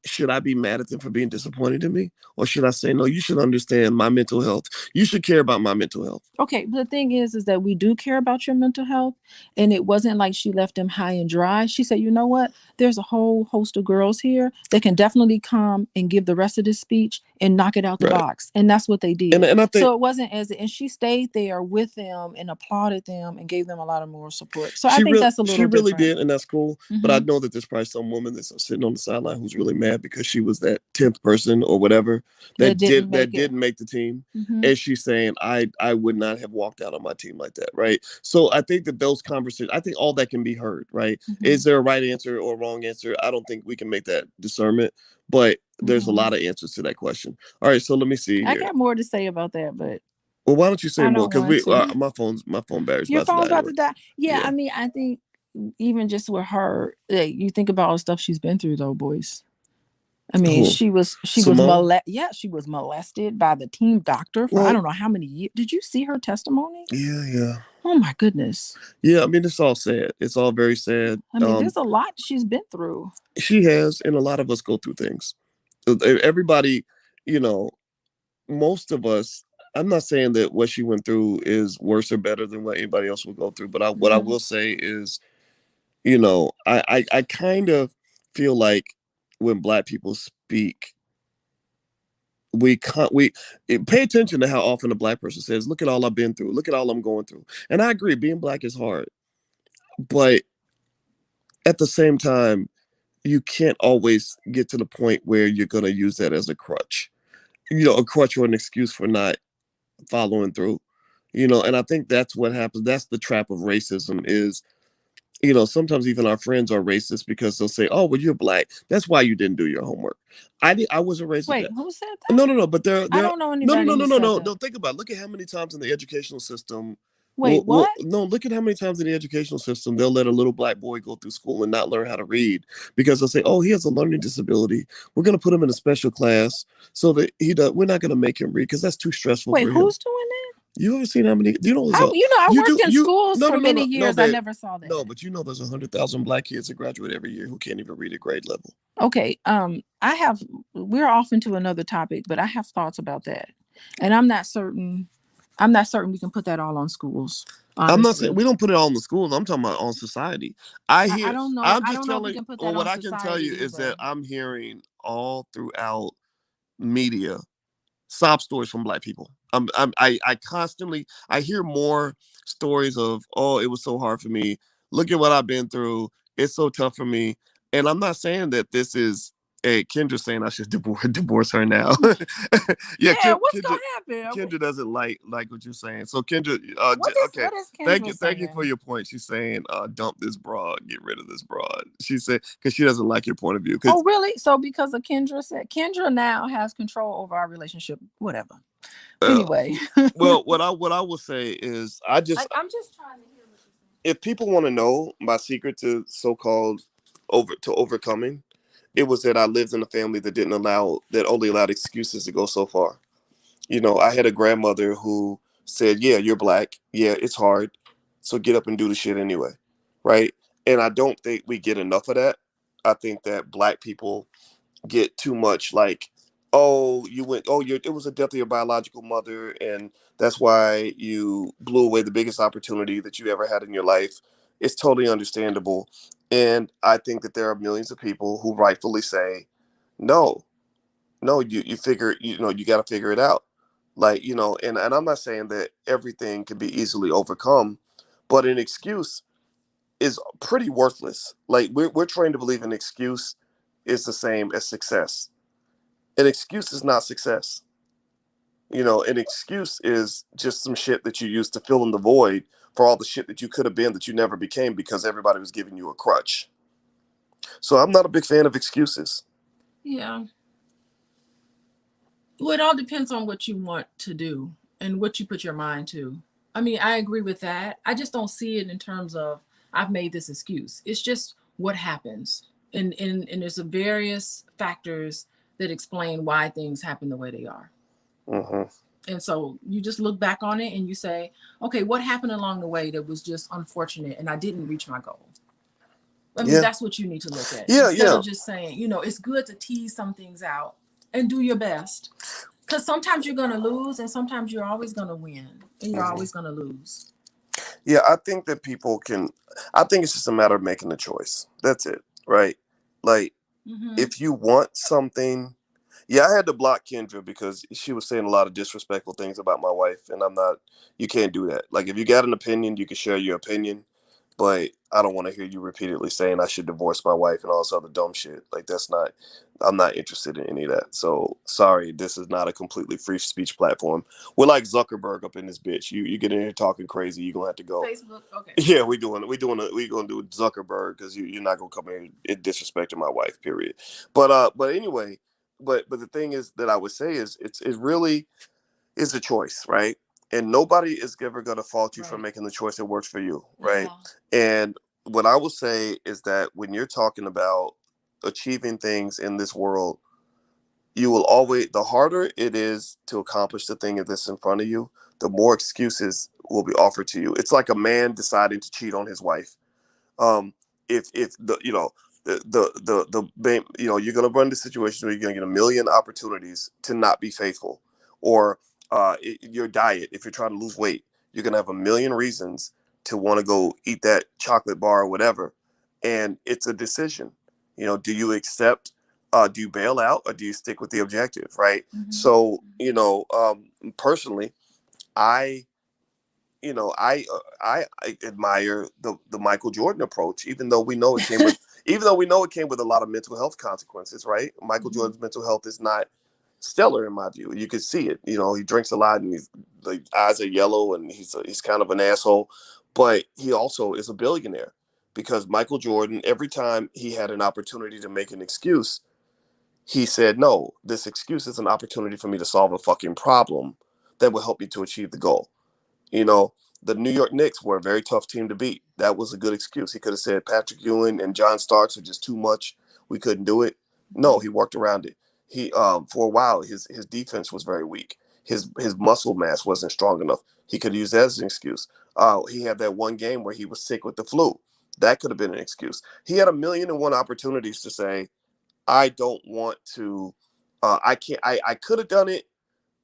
Should I be mad at them for being disappointed in me? Or should I say, no, you should understand my mental health. You should care about my mental health. Okay, the thing is that we do care about your mental health, and it wasn't like she left them high and dry. She said, "You know what? There's a whole host of girls here that can definitely come and give the rest of this speech and knock it out the Right. box." And that's what they did. And I think So it wasn't as, and she stayed there with them and applauded them and gave them a lot of moral support. So I think that's a she little really different. did, and that's cool. But I Hmm. know that there's probably some woman that's sitting on the sideline who's really mad because she was that 10th person or whatever That didn't that make it. didn't make the team, Hmm. and she's saying I would not have walked out on my team like that, right? So I think that those conversations, I think all that can be heard, right? Hmm. Is there a right answer or a wrong answer? I don't think we can make that discernment, but there's a Hmm. lot of answers to that question. All right, so let me see I here. got more to say about that, but Well, why don't you say I more? don't Because want we to. my phone battery's Your about to phone's die about anyway. to die. Yeah, I Yeah. mean, I think even just with her, you think about all the stuff she's been through, though, boys. I mean, Who? she was Simone? yeah, she was molested by the team doctor for I Well, don't know how many years. Did you see her testimony? yeah, yeah. Oh my goodness. Yeah, I mean, it's all sad. It's all very sad. I mean, there's a lot she's been through. She has, and a lot of us go through things. Everybody, you know, most of us. I'm not saying that what she went through is worse or better than what anybody else will go through, but what I Hmm. will say is, I kind of feel like when Black people speak, we pay attention to how often a Black person says, "Look at all I've been through. Look at all I'm going through." And I agree, being Black is hard, but at the same time, you can't always get to the point where you're going to use that as a crutch, a crutch or an excuse for not following through, and I think that's what happens. That's the trap of racism is, sometimes even our friends are racist because they'll say, oh, well, you're Black, that's why you didn't do your homework. I wasn't racist. Wait, who said No, that? no, no, but I there don't know no, no, anybody no, who no, no, said no, that. no, think about it. Look at how many times in the educational system. Wait, what? No, look at how many times in the educational system they'll let a little Black boy go through school and not learn how to read because they'll say, "Oh, he has a learning disability. We're going to put him in a special class so that he does. We're not going to make him read because that's too stressful Wait, for him." who's doing that? You ever seen how many? You know, I, you know, I you do worked in you schools no for no no many no no, years. I babe. never saw No, that. but there's 100,000 Black kids that graduate every year who can't even read at grade level. Okay, I have we're off into another topic, but I have thoughts about that. And I'm not certain we can put that all on schools, I'm not saying honestly. we don't put it all in the schools. I'm talking about on society. I don't know. I'm I just don't know if we telling, can put or that what on I can tell you society is that either. I'm hearing all throughout media sob stories from Black people. I constantly I hear more stories of, oh, it was so hard for me. Look at what I've been through. It's so tough for me. And I'm not saying that this is Kendra saying I should divorce her now. Yeah, Yeah, what's gonna happen? Kendra doesn't like what you're saying. So Kendra, okay, What is Kendra thank you for saying? your point. She's saying, dump this broad, get rid of this broad. She said because she doesn't like your point of view. Oh, Because really? So because of Kendra said Kendra now has control over our relationship. Whatever. uh, Anyway, well, what I will say is, I'm just trying to hear what you're saying. if people want to know my secret to so-called overcoming, it was that I lived in a family that only allowed excuses to go so far. I had a grandmother who said, "Yeah, you're Black. Yeah, it's hard. So get up and do the shit anyway." Right? And I don't think we get enough of that. I think that Black people get too much like, oh, it was a death of your biological mother, and that's why you blew away the biggest opportunity that you ever had in your life. It's totally understandable. And I think that there are millions of people who rightfully say, no, no, you got to figure it out. Like, you know, and I'm not saying that everything can be easily overcome, but an excuse is pretty worthless. Like we're trained to believe an excuse is the same as success. An excuse is not success. You know, an excuse is just some shit that you use to fill in the void for all the shit that you could have been that you never became because everybody was giving you a crutch. So I'm not a big fan of excuses. Yeah. Well, it all depends on what you want to do and what you put your mind to. I mean, I agree with that. I just don't see it in terms of I've made this excuse. It's just what happens. And there's a various factors that explain why things happen the way they are. Hmm. And so you just look back on it and you say, okay, what happened along the way that was just unfortunate and I didn't reach my goal? I mean, Yeah, that's what you need to look at yeah, instead yeah. of just saying, it's good to tease some things out and do your best. Because sometimes you're going to lose and sometimes you're always going to win and you're Hmm. always going to lose. Yeah, I think that people can. I think it's just a matter of making a choice. That's it, right? Like, Mm-hmm. if you want something, yeah, I had to block Kendra because she was saying a lot of disrespectful things about my wife, and I'm not. You can't do that. Like, if you got an opinion, you can share your opinion, but I don't want to hear you repeatedly saying I should divorce my wife and all this other dumb shit. Like, that's not. I'm not interested in any of that. So sorry, this is not a completely free speech platform. We're like Zuckerberg up in this bitch. You get in here talking crazy, you're gonna have to go. Facebook, okay. Yeah, we gonna do Zuckerberg because you're not gonna come in and disrespecting my wife. Period. But anyway, but the thing is that I would say is it really is a choice, right? And nobody is ever gonna fault you for Right. making the choice that works for you, right? Yeah. And what I will say is that when you're talking about achieving things in this world, you will always the harder it is to accomplish the thing that's in front of you, the more excuses will be offered to you. It's like a man deciding to cheat on his wife. um if the you're going to run into situations where you're going to get a million opportunities to not be faithful, or your diet, if you're trying to lose weight, you're going to have a million reasons to want to go eat that chocolate bar or whatever, and it's a decision. Do you accept, do you bail out, or do you stick with the objective, right? Mm-hmm. So personally, I I admire the Michael Jordan approach, even though we know it came with a lot of mental health consequences, right? Michael Mm-hmm. Jordan's mental health is not stellar in my view. You can see it. He drinks a lot and the eyes are yellow and he's kind of an asshole, but he also is a billionaire because Michael Jordan, every time he had an opportunity to make an excuse, he said, "No, this excuse is an opportunity for me to solve a fucking problem that will help me to achieve the goal." You know, the New York Knicks were a very tough team to beat. That was a good excuse. He could have said Patrick Ewing and John Starks are just too much. We couldn't do it. No, he worked around it. He for a while his defense was very weak. His muscle mass wasn't strong enough. He could use that as an excuse. He had that one game where he was sick with the flu. That could have been an excuse. He had a million and one opportunities to say, I don't want to. I can't. I could have done it,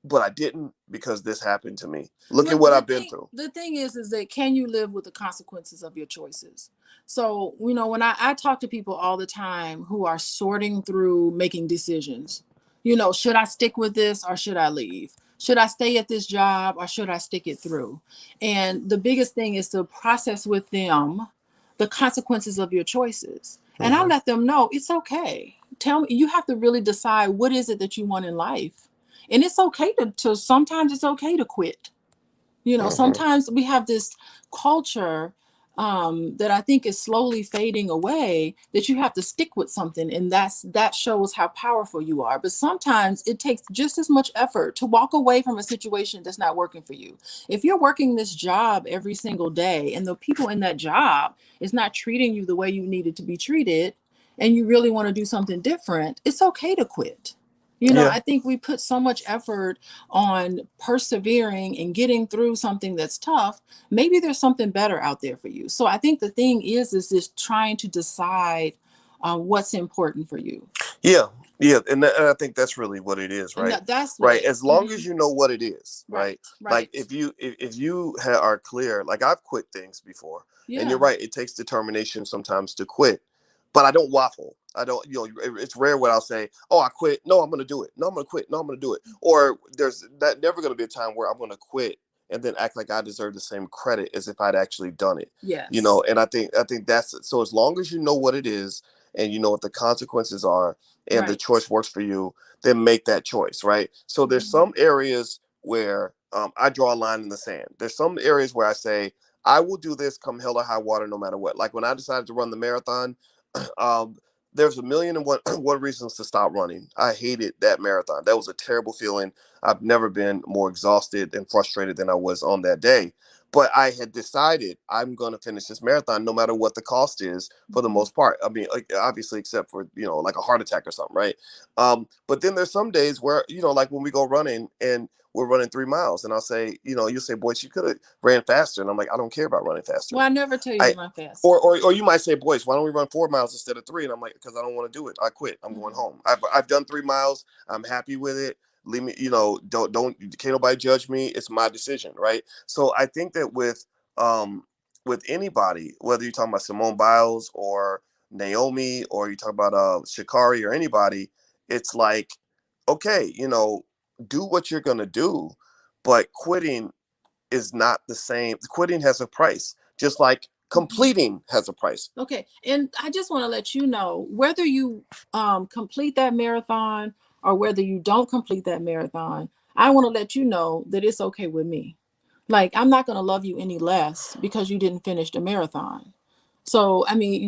but I didn't because this happened to me. Look Well, at what I've been through. the thing is that can you live with the consequences of your choices? So, when I talk to people all the time who are sorting through making decisions, should I stick with this or should I leave? Should I stay at this job or should I stick it through? And the biggest thing is to process with them the consequences of your choices. And I Hmm. let them know it's okay. Tell me, you have to really decide what is it that you want in life. And it's okay to sometimes it's okay to quit. Hmm. Sometimes we have this culture that I think is slowly fading away, that you have to stick with something, and that shows how powerful you are. But sometimes it takes just as much effort to walk away from a situation that's not working for you. If you're working this job every single day, and the people in that job is not treating you the way you needed to be treated, and you really want to do something different, it's okay to quit. Yeah, I think we put so much effort on persevering and getting through something that's tough. Maybe there's something better out there for you. So I think the thing is just trying to decide what's important for you. yeah, yeah, and I think that's really what it is, And right? that's Right. what. As long Mhm. as you know what it is, right? Right, Like right. if you are clear, like I've quit things before, and you're Yeah. right. It takes determination sometimes to quit, but I don't waffle. I don't, it's rare when I'll say, "Oh, I quit." No, I'm going to do it. No, I'm going to quit. No, I'm going to do it. Or there's that never going to be a time where I'm going to quit and then act like I deserve the same credit as if I'd actually done it. Yes. And I think that's so. As long as you know what it is and you know what the consequences are, and the Right. choice works for you, then make that choice, right? So there's Mhm. some areas where I draw a line in the sand. There's some areas where I say I will do this come hell or high water, no matter what. Like when I decided to run the marathon, um, there's a million and one, one reasons to stop running. I hated that marathon. That was a terrible feeling. I've never been more exhausted and frustrated than I was on that day. But I had decided I'm going to finish this marathon no matter what the cost is for the Mhm. most part. I mean, like, obviously, except for, like a heart attack or something, right? But then there's some days where, like when we go running and we're running 3 miles and I'll say, you'll say, "Boy, you could have ran faster." And I'm like, I don't care about running faster. Well, I never tell you to I run fast. or you might say, "Boys, why don't we run 4 miles instead of three?" And I'm like, "Because I don't want to do it. I quit. I'm going Mhm. home. I've done 3 miles. I'm happy with it. Leave me. Don't can't nobody judge me. It's my decision, right?" So I think that with anybody, whether you're talking about Simone Biles or Naomi or you talk about Sha'Carri or anybody, it's like, okay, do what you're gonna do, but quitting is not the same. Quitting has a price, just like Mhm. completing has a price. Okay. And I just want to let you know whether you complete that marathon or whether you don't complete that marathon, I want to let you know that it's okay with me. Like, I'm not going to love you any less because you didn't finish the marathon. So, I mean,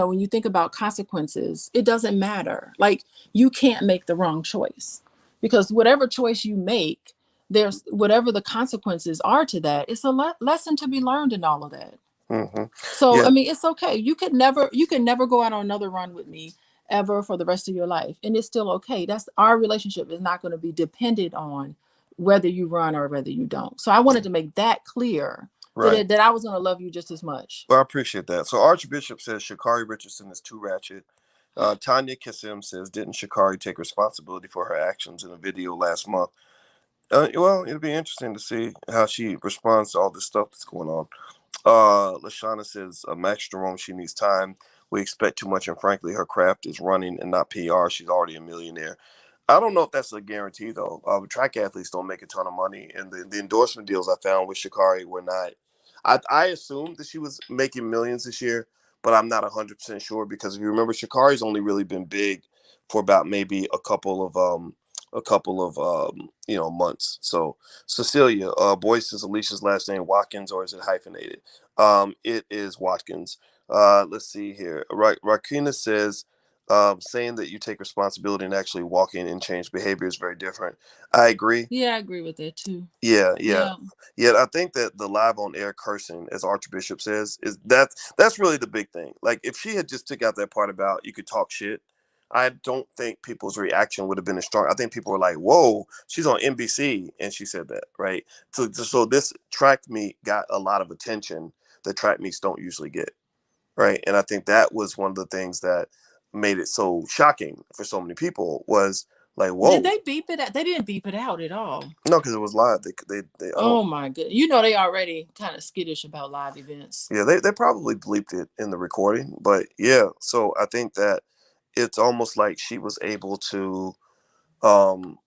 when you think about consequences, it doesn't matter. Like, you can't make the wrong choice because whatever choice you make, there's whatever the consequences are to that, it's a lesson to be learned in all of that. Hmm. So, Yeah, I mean, it's okay. You could never go out on another run with me ever for the rest of your life, and it's still okay. That's our relationship is not going to be dependent on whether you run or whether you don't. So, I wanted to make that clear that right. that I was going to love you just as much. Well, I appreciate that. So Archbishop says Sha'Carri Richardson is too ratchet. Tanya Kassim says, "Didn't Sha'Carri take responsibility for her actions in a video last month?" Well, it'll be interesting to see how she responds to all this stuff that's going on. Lashana says, Max Jerome, she needs time. We expect too much, and frankly, her craft is running and not PR. She's already a millionaire. I don't know if that's a guarantee, though. Track athletes don't make a ton of money, and the endorsement deals I found with Sha'Carri were not. I assumed that she was making millions this year, but I'm not 100% sure because if you remember, Sha'Carri's only really been big for about maybe a couple of months. So Cecilia, Boyce is Alicia's last name Watkins, or is it hyphenated? It is Watkins. Let's see here. Rakina says, saying that you take responsibility and actually walking and change behavior is very different. I agree. Yeah, I agree with that too. Yeah, yeah, Yeah. yeah. I think that the live on air cursing, as Archbishop says, is that's really the big thing. Like if she had just took out that part about you could talk shit, I don't think people's reaction would have been as strong. I think people were like, "Whoa, she's on NBC and she said that," right? So this track meet got a lot of attention that track meets don't usually get, right? And I think that was one of the things that made it so shocking for so many people was like, Did "Whoa." they beep it out? They didn't beep it out at all. No, because it was live. They I don't. Oh my good. You know they already kind of skittish about live events. Yeah, they probably bleeped it in the recording, but yeah. So I think that it's almost like she was able to um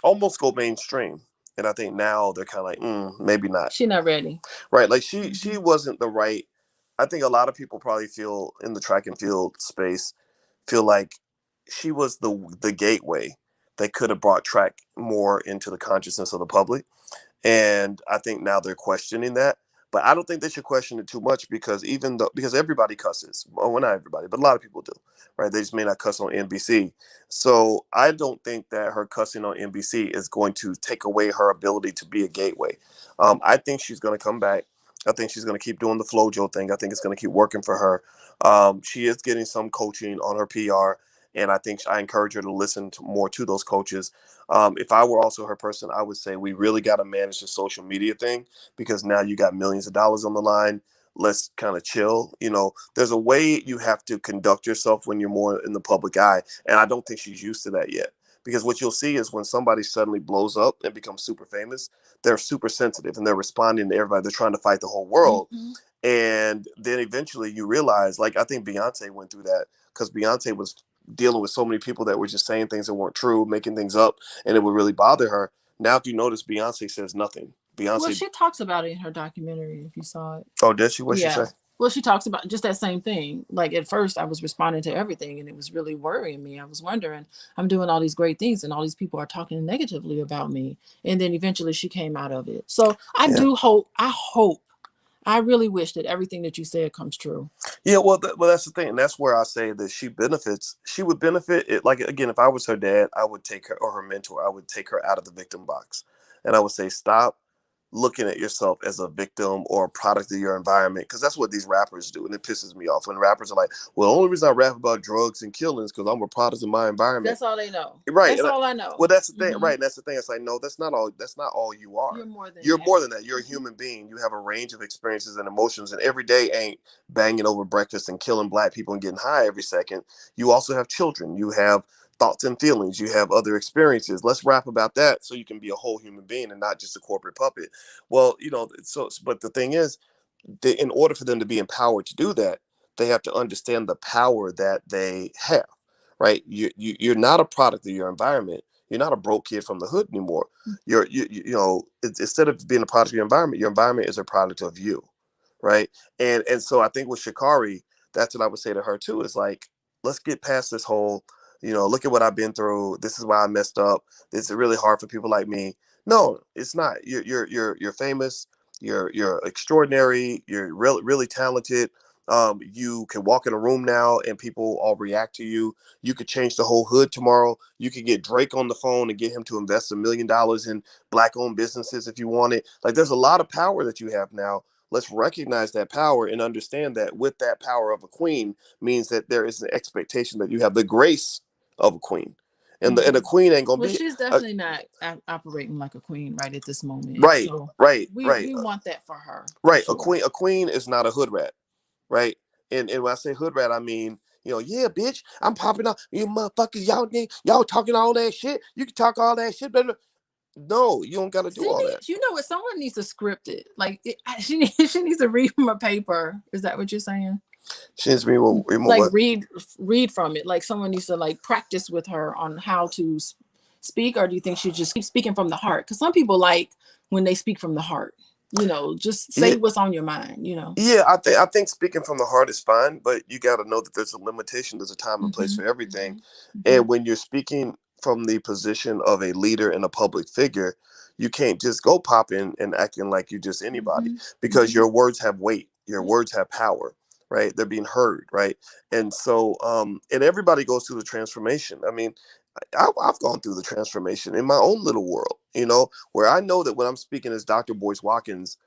almost go mainstream, and I think now they're kind of like, maybe not, She not ready. right? Like she Hmm. wasn't the right. I think a lot of people probably feel in the track and field space feel like she was the gateway that could have brought track more into the consciousness of the public. And I think now they're questioning that. But I don't think they should question it too much because everybody cusses. Well, not everybody, but a lot of people do, right? They just may not cuss on NBC. So I don't think that her cussing on NBC is going to take away her ability to be a gateway. I think she's going to come back. I think she's going to keep doing the FloJo thing. I think it's going to keep working for her. She is getting some coaching on her PR, and I think I encourage her to listen more to those coaches. If I were also her person, I would say we really got to manage the social media thing because now you got millions of dollars on the line. Let's kind of chill. There's a way you have to conduct yourself when you're more in the public eye. And I don't think she's used to that yet. Because what you'll see is when somebody suddenly blows up and becomes super famous, they're super sensitive and they're responding to everybody. They're trying to fight the whole world. Hmm. And then eventually you realize, like, I think Beyonce went through that because Beyonce was dealing with so many people that were just saying things that weren't true, making things up, and it would really bother her. Now, if you notice, Beyonce says nothing. Well, Beyonce, she talks about it in her documentary, if you saw it. oh, did she? What she say? Yeah. Well, she talks about just that same thing. Like at first, I was responding to everything, and it was really worrying me. I was wondering, I'm doing all these great things, and all these people are talking negatively about me. And then eventually, she came out of it. So I Yeah. do hope. I really wish that everything that you said comes true. Yeah, well, that's the thing. And that's where I say that she benefits. She would benefit it. Like, again, if I was her dad, I would take her, or her mentor, I would take her out of the victim box, and I would say, stop looking at yourself as a victim or a product of your environment, because that's what these rappers do, and it pisses me off when rappers are like, "Well, the only reason I rap about drugs and killings because I'm a product of my environment." That's all they know. Right. That's all I know. Well, that's the thing. Mm-hmm. Right. And that's the thing. It's like, no, that's not all. That's not all you are. You're more than You're that. more than that. You're a Mm-hmm. human being. You have a range of experiences and emotions, and every day ain't banging over breakfast and killing black people and getting high every second. You also have children. You have thoughts and feelings. You have other experiences. Let's rap about that so you can be a whole human being and not just a corporate puppet. Well, so, but the thing is, in order for them to be empowered to do that, they have to understand the power that they have. Right? You're not a product of your environment. You're not a broke kid from the hood anymore. Instead of being a product of your environment is a product of you, right? And so I think with Sha'Carri, that's what I would say to her too. Is like, let's get past this whole, look at what I've been through. This is why I messed up. This is really hard for people like me. No, it's not. You're famous. You're extraordinary. You're really talented. You can walk in a room now and people all react to you. You could change the whole hood tomorrow. You could get Drake on the phone and get him to invest $1 million in black-owned businesses if you want it. Like, there's a lot of power that you have now. Let's recognize that power and understand that with that power of a queen means that there is an expectation that you have the grace of a queen. And the queen ain't gonna Well, be she's a, definitely not operating like a queen right at this moment. right, So right, we right, we want that for her for right. A sure. queen, a queen is not a hood rat, right? And when I say hood rat, I mean, yeah, bitch, I'm popping up. You motherfuckers, y'all talking all that shit. You can talk all that shit, but no, you don't got to do She all that. needs, what? Someone needs to script it. Like she needs to read from a paper. Is that what you're saying? She needs to be more Like what? read from it. Like someone needs to like practice with her on how to speak. Or do you think she just keeps speaking from the heart? Because some people like when they speak from the heart. Just Yeah, say what's on your mind. yeah. I think speaking from the heart is fine, but you got to know that there's a limitation. There's a time and place Mm-hmm, for everything. mm-hmm, mm-hmm, And when you're speaking from the position of a leader and a public figure, you can't just go popping and acting like you're just anybody, mm-hmm, because mm-hmm. your words have weight. Your Yep. words have power, right? They're being heard, right? And so, and everybody goes through the transformation. I mean, I've gone through the transformation in my own little world, where I know that when I'm speaking as Dr. Boyce Watkins,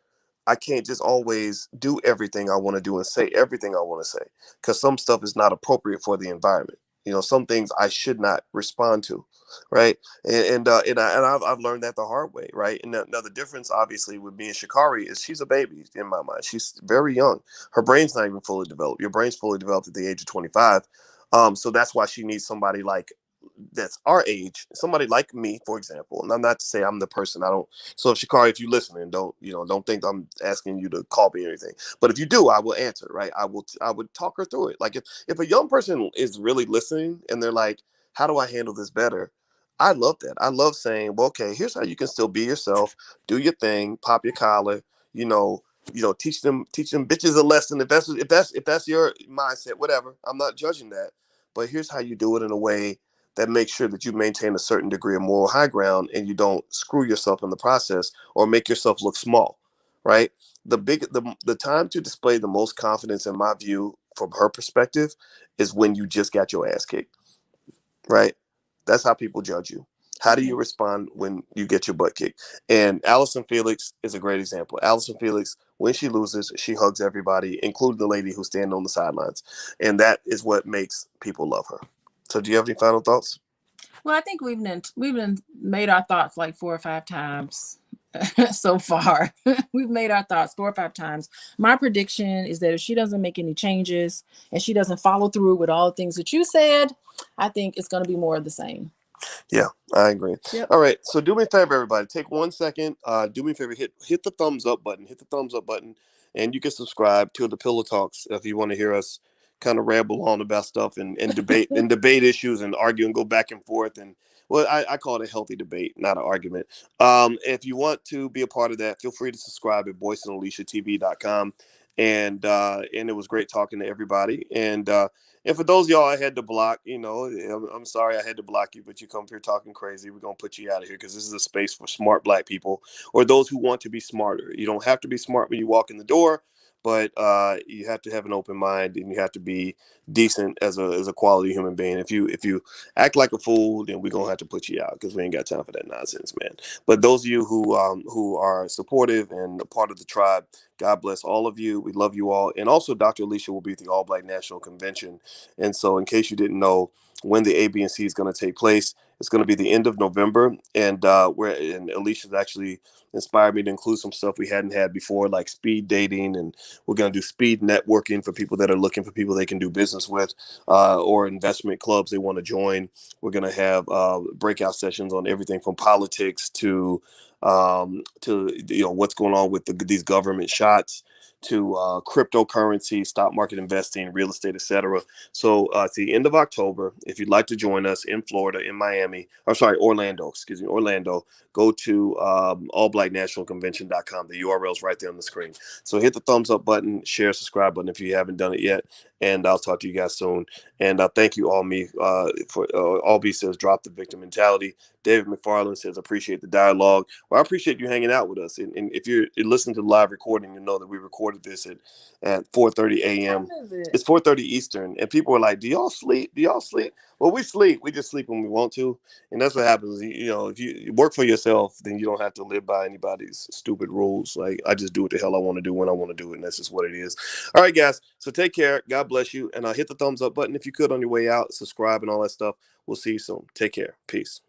I can't just always do everything I want to do and say everything I want to say, because some stuff is not appropriate for the environment. Some things I should not respond to, right? And I've learned that the hard way, right? And now the difference, obviously, with me and Sha'Carri is she's a baby in my mind. She's very young. Her brain's not even fully developed. Your brain's fully developed at the age of 25. So that's why she needs somebody like that's our age, somebody like me, for example. And I'm not to say I'm the person. I don't. So if Sha'Carri, if you listening, don't think I'm asking you to call me or anything. But if you do, I will answer. Right? I would talk her through it. Like, if a young person is really listening and they're like, how do I handle this better? I love that. I love saying, well, okay, here's how you can still be yourself, do your thing, pop your collar, you know, teach them bitches a lesson. If that's your mindset, whatever. I'm not judging that. But here's how you do it in a way that makes sure that you maintain a certain degree of moral high ground and you don't screw yourself in the process or make yourself look small, right? The time to display the most confidence, in my view, from her perspective, is when you just got your ass kicked, right? That's how people judge you. How do you Okay. respond when you get your butt kicked? And Allison Felix is a great example. Allison Felix, when she loses, she hugs everybody, including the lady who's standing on the sidelines. And that is what makes people love her. So do you have any final thoughts? Well, I think we've been made our thoughts like 4 or 5 times so far. We've made our thoughts 4 or 5 times. My prediction is that if she doesn't make any changes and she doesn't follow through with all the things that you said, I think it's going to be more of the same. Yeah, I agree. Yep. All right, so do me a favor, everybody. Take 1 second. Do me a favor. Hit the thumbs up button. Hit the thumbs up button, and you can subscribe to the Pillow Talks if you want to hear us kind of ramble on about stuff and debate issues and argue and go back and forth. And well, I call it a healthy debate, not an argument. If you want to be a part of that, feel free to subscribe at boyceandaliciatv.com. And it was great talking to everybody. And for those of y'all I had to block, I'm sorry I had to block you, but you come here talking crazy. We're gonna put you out of here because this is a space for smart black people or those who want to be smarter. You don't have to be smart when you walk in the door, but you have to have an open mind and you have to be decent as a quality human being. If you act like a fool, then we're gonna have to put you out because we ain't got time for that nonsense, man. But those of you who are supportive and a part of the tribe, God bless all of you. We love you all. And also, Dr. Alicia will be at the All Black National Convention. And so, in case you didn't know when the ABNC is going to take place, it's going to be the end of November. And Alicia's actually inspired me to include some stuff we hadn't had before, like speed dating. And we're going to do speed networking for people that are looking for people they can do business with or investment clubs they want to join. We're going to have breakout sessions on everything from politics to what's going on with these government shots to cryptocurrency, stock market investing, real estate, etc. So it's the end of October. If you'd like to join us in Florida, in Miami, or sorry, Orlando, Orlando, go to allblacknationalconvention.com. The URL is right there on the screen. So hit the thumbs up button, share, subscribe button if you haven't done it yet. And I'll talk to you guys soon. And thank you, Albie says, drop the victim mentality. David McFarland says, appreciate the dialogue. Well, I appreciate you hanging out with us. And if you listen to the live recording, you know that we recorded this at 4:30 a.m. It's 4:30 Eastern. And people are like, do y'all sleep? Do y'all sleep? Well, we sleep. We just sleep when we want to. And that's what happens. If you work for yourself, then you don't have to live by anybody's stupid rules. Like, I just do what the hell I want to do when I want to do it. And that's just what it is. All right, guys. So take care. God bless you. And hit the thumbs up button if you could on your way out. Subscribe and all that stuff. We'll see you soon. Take care. Peace.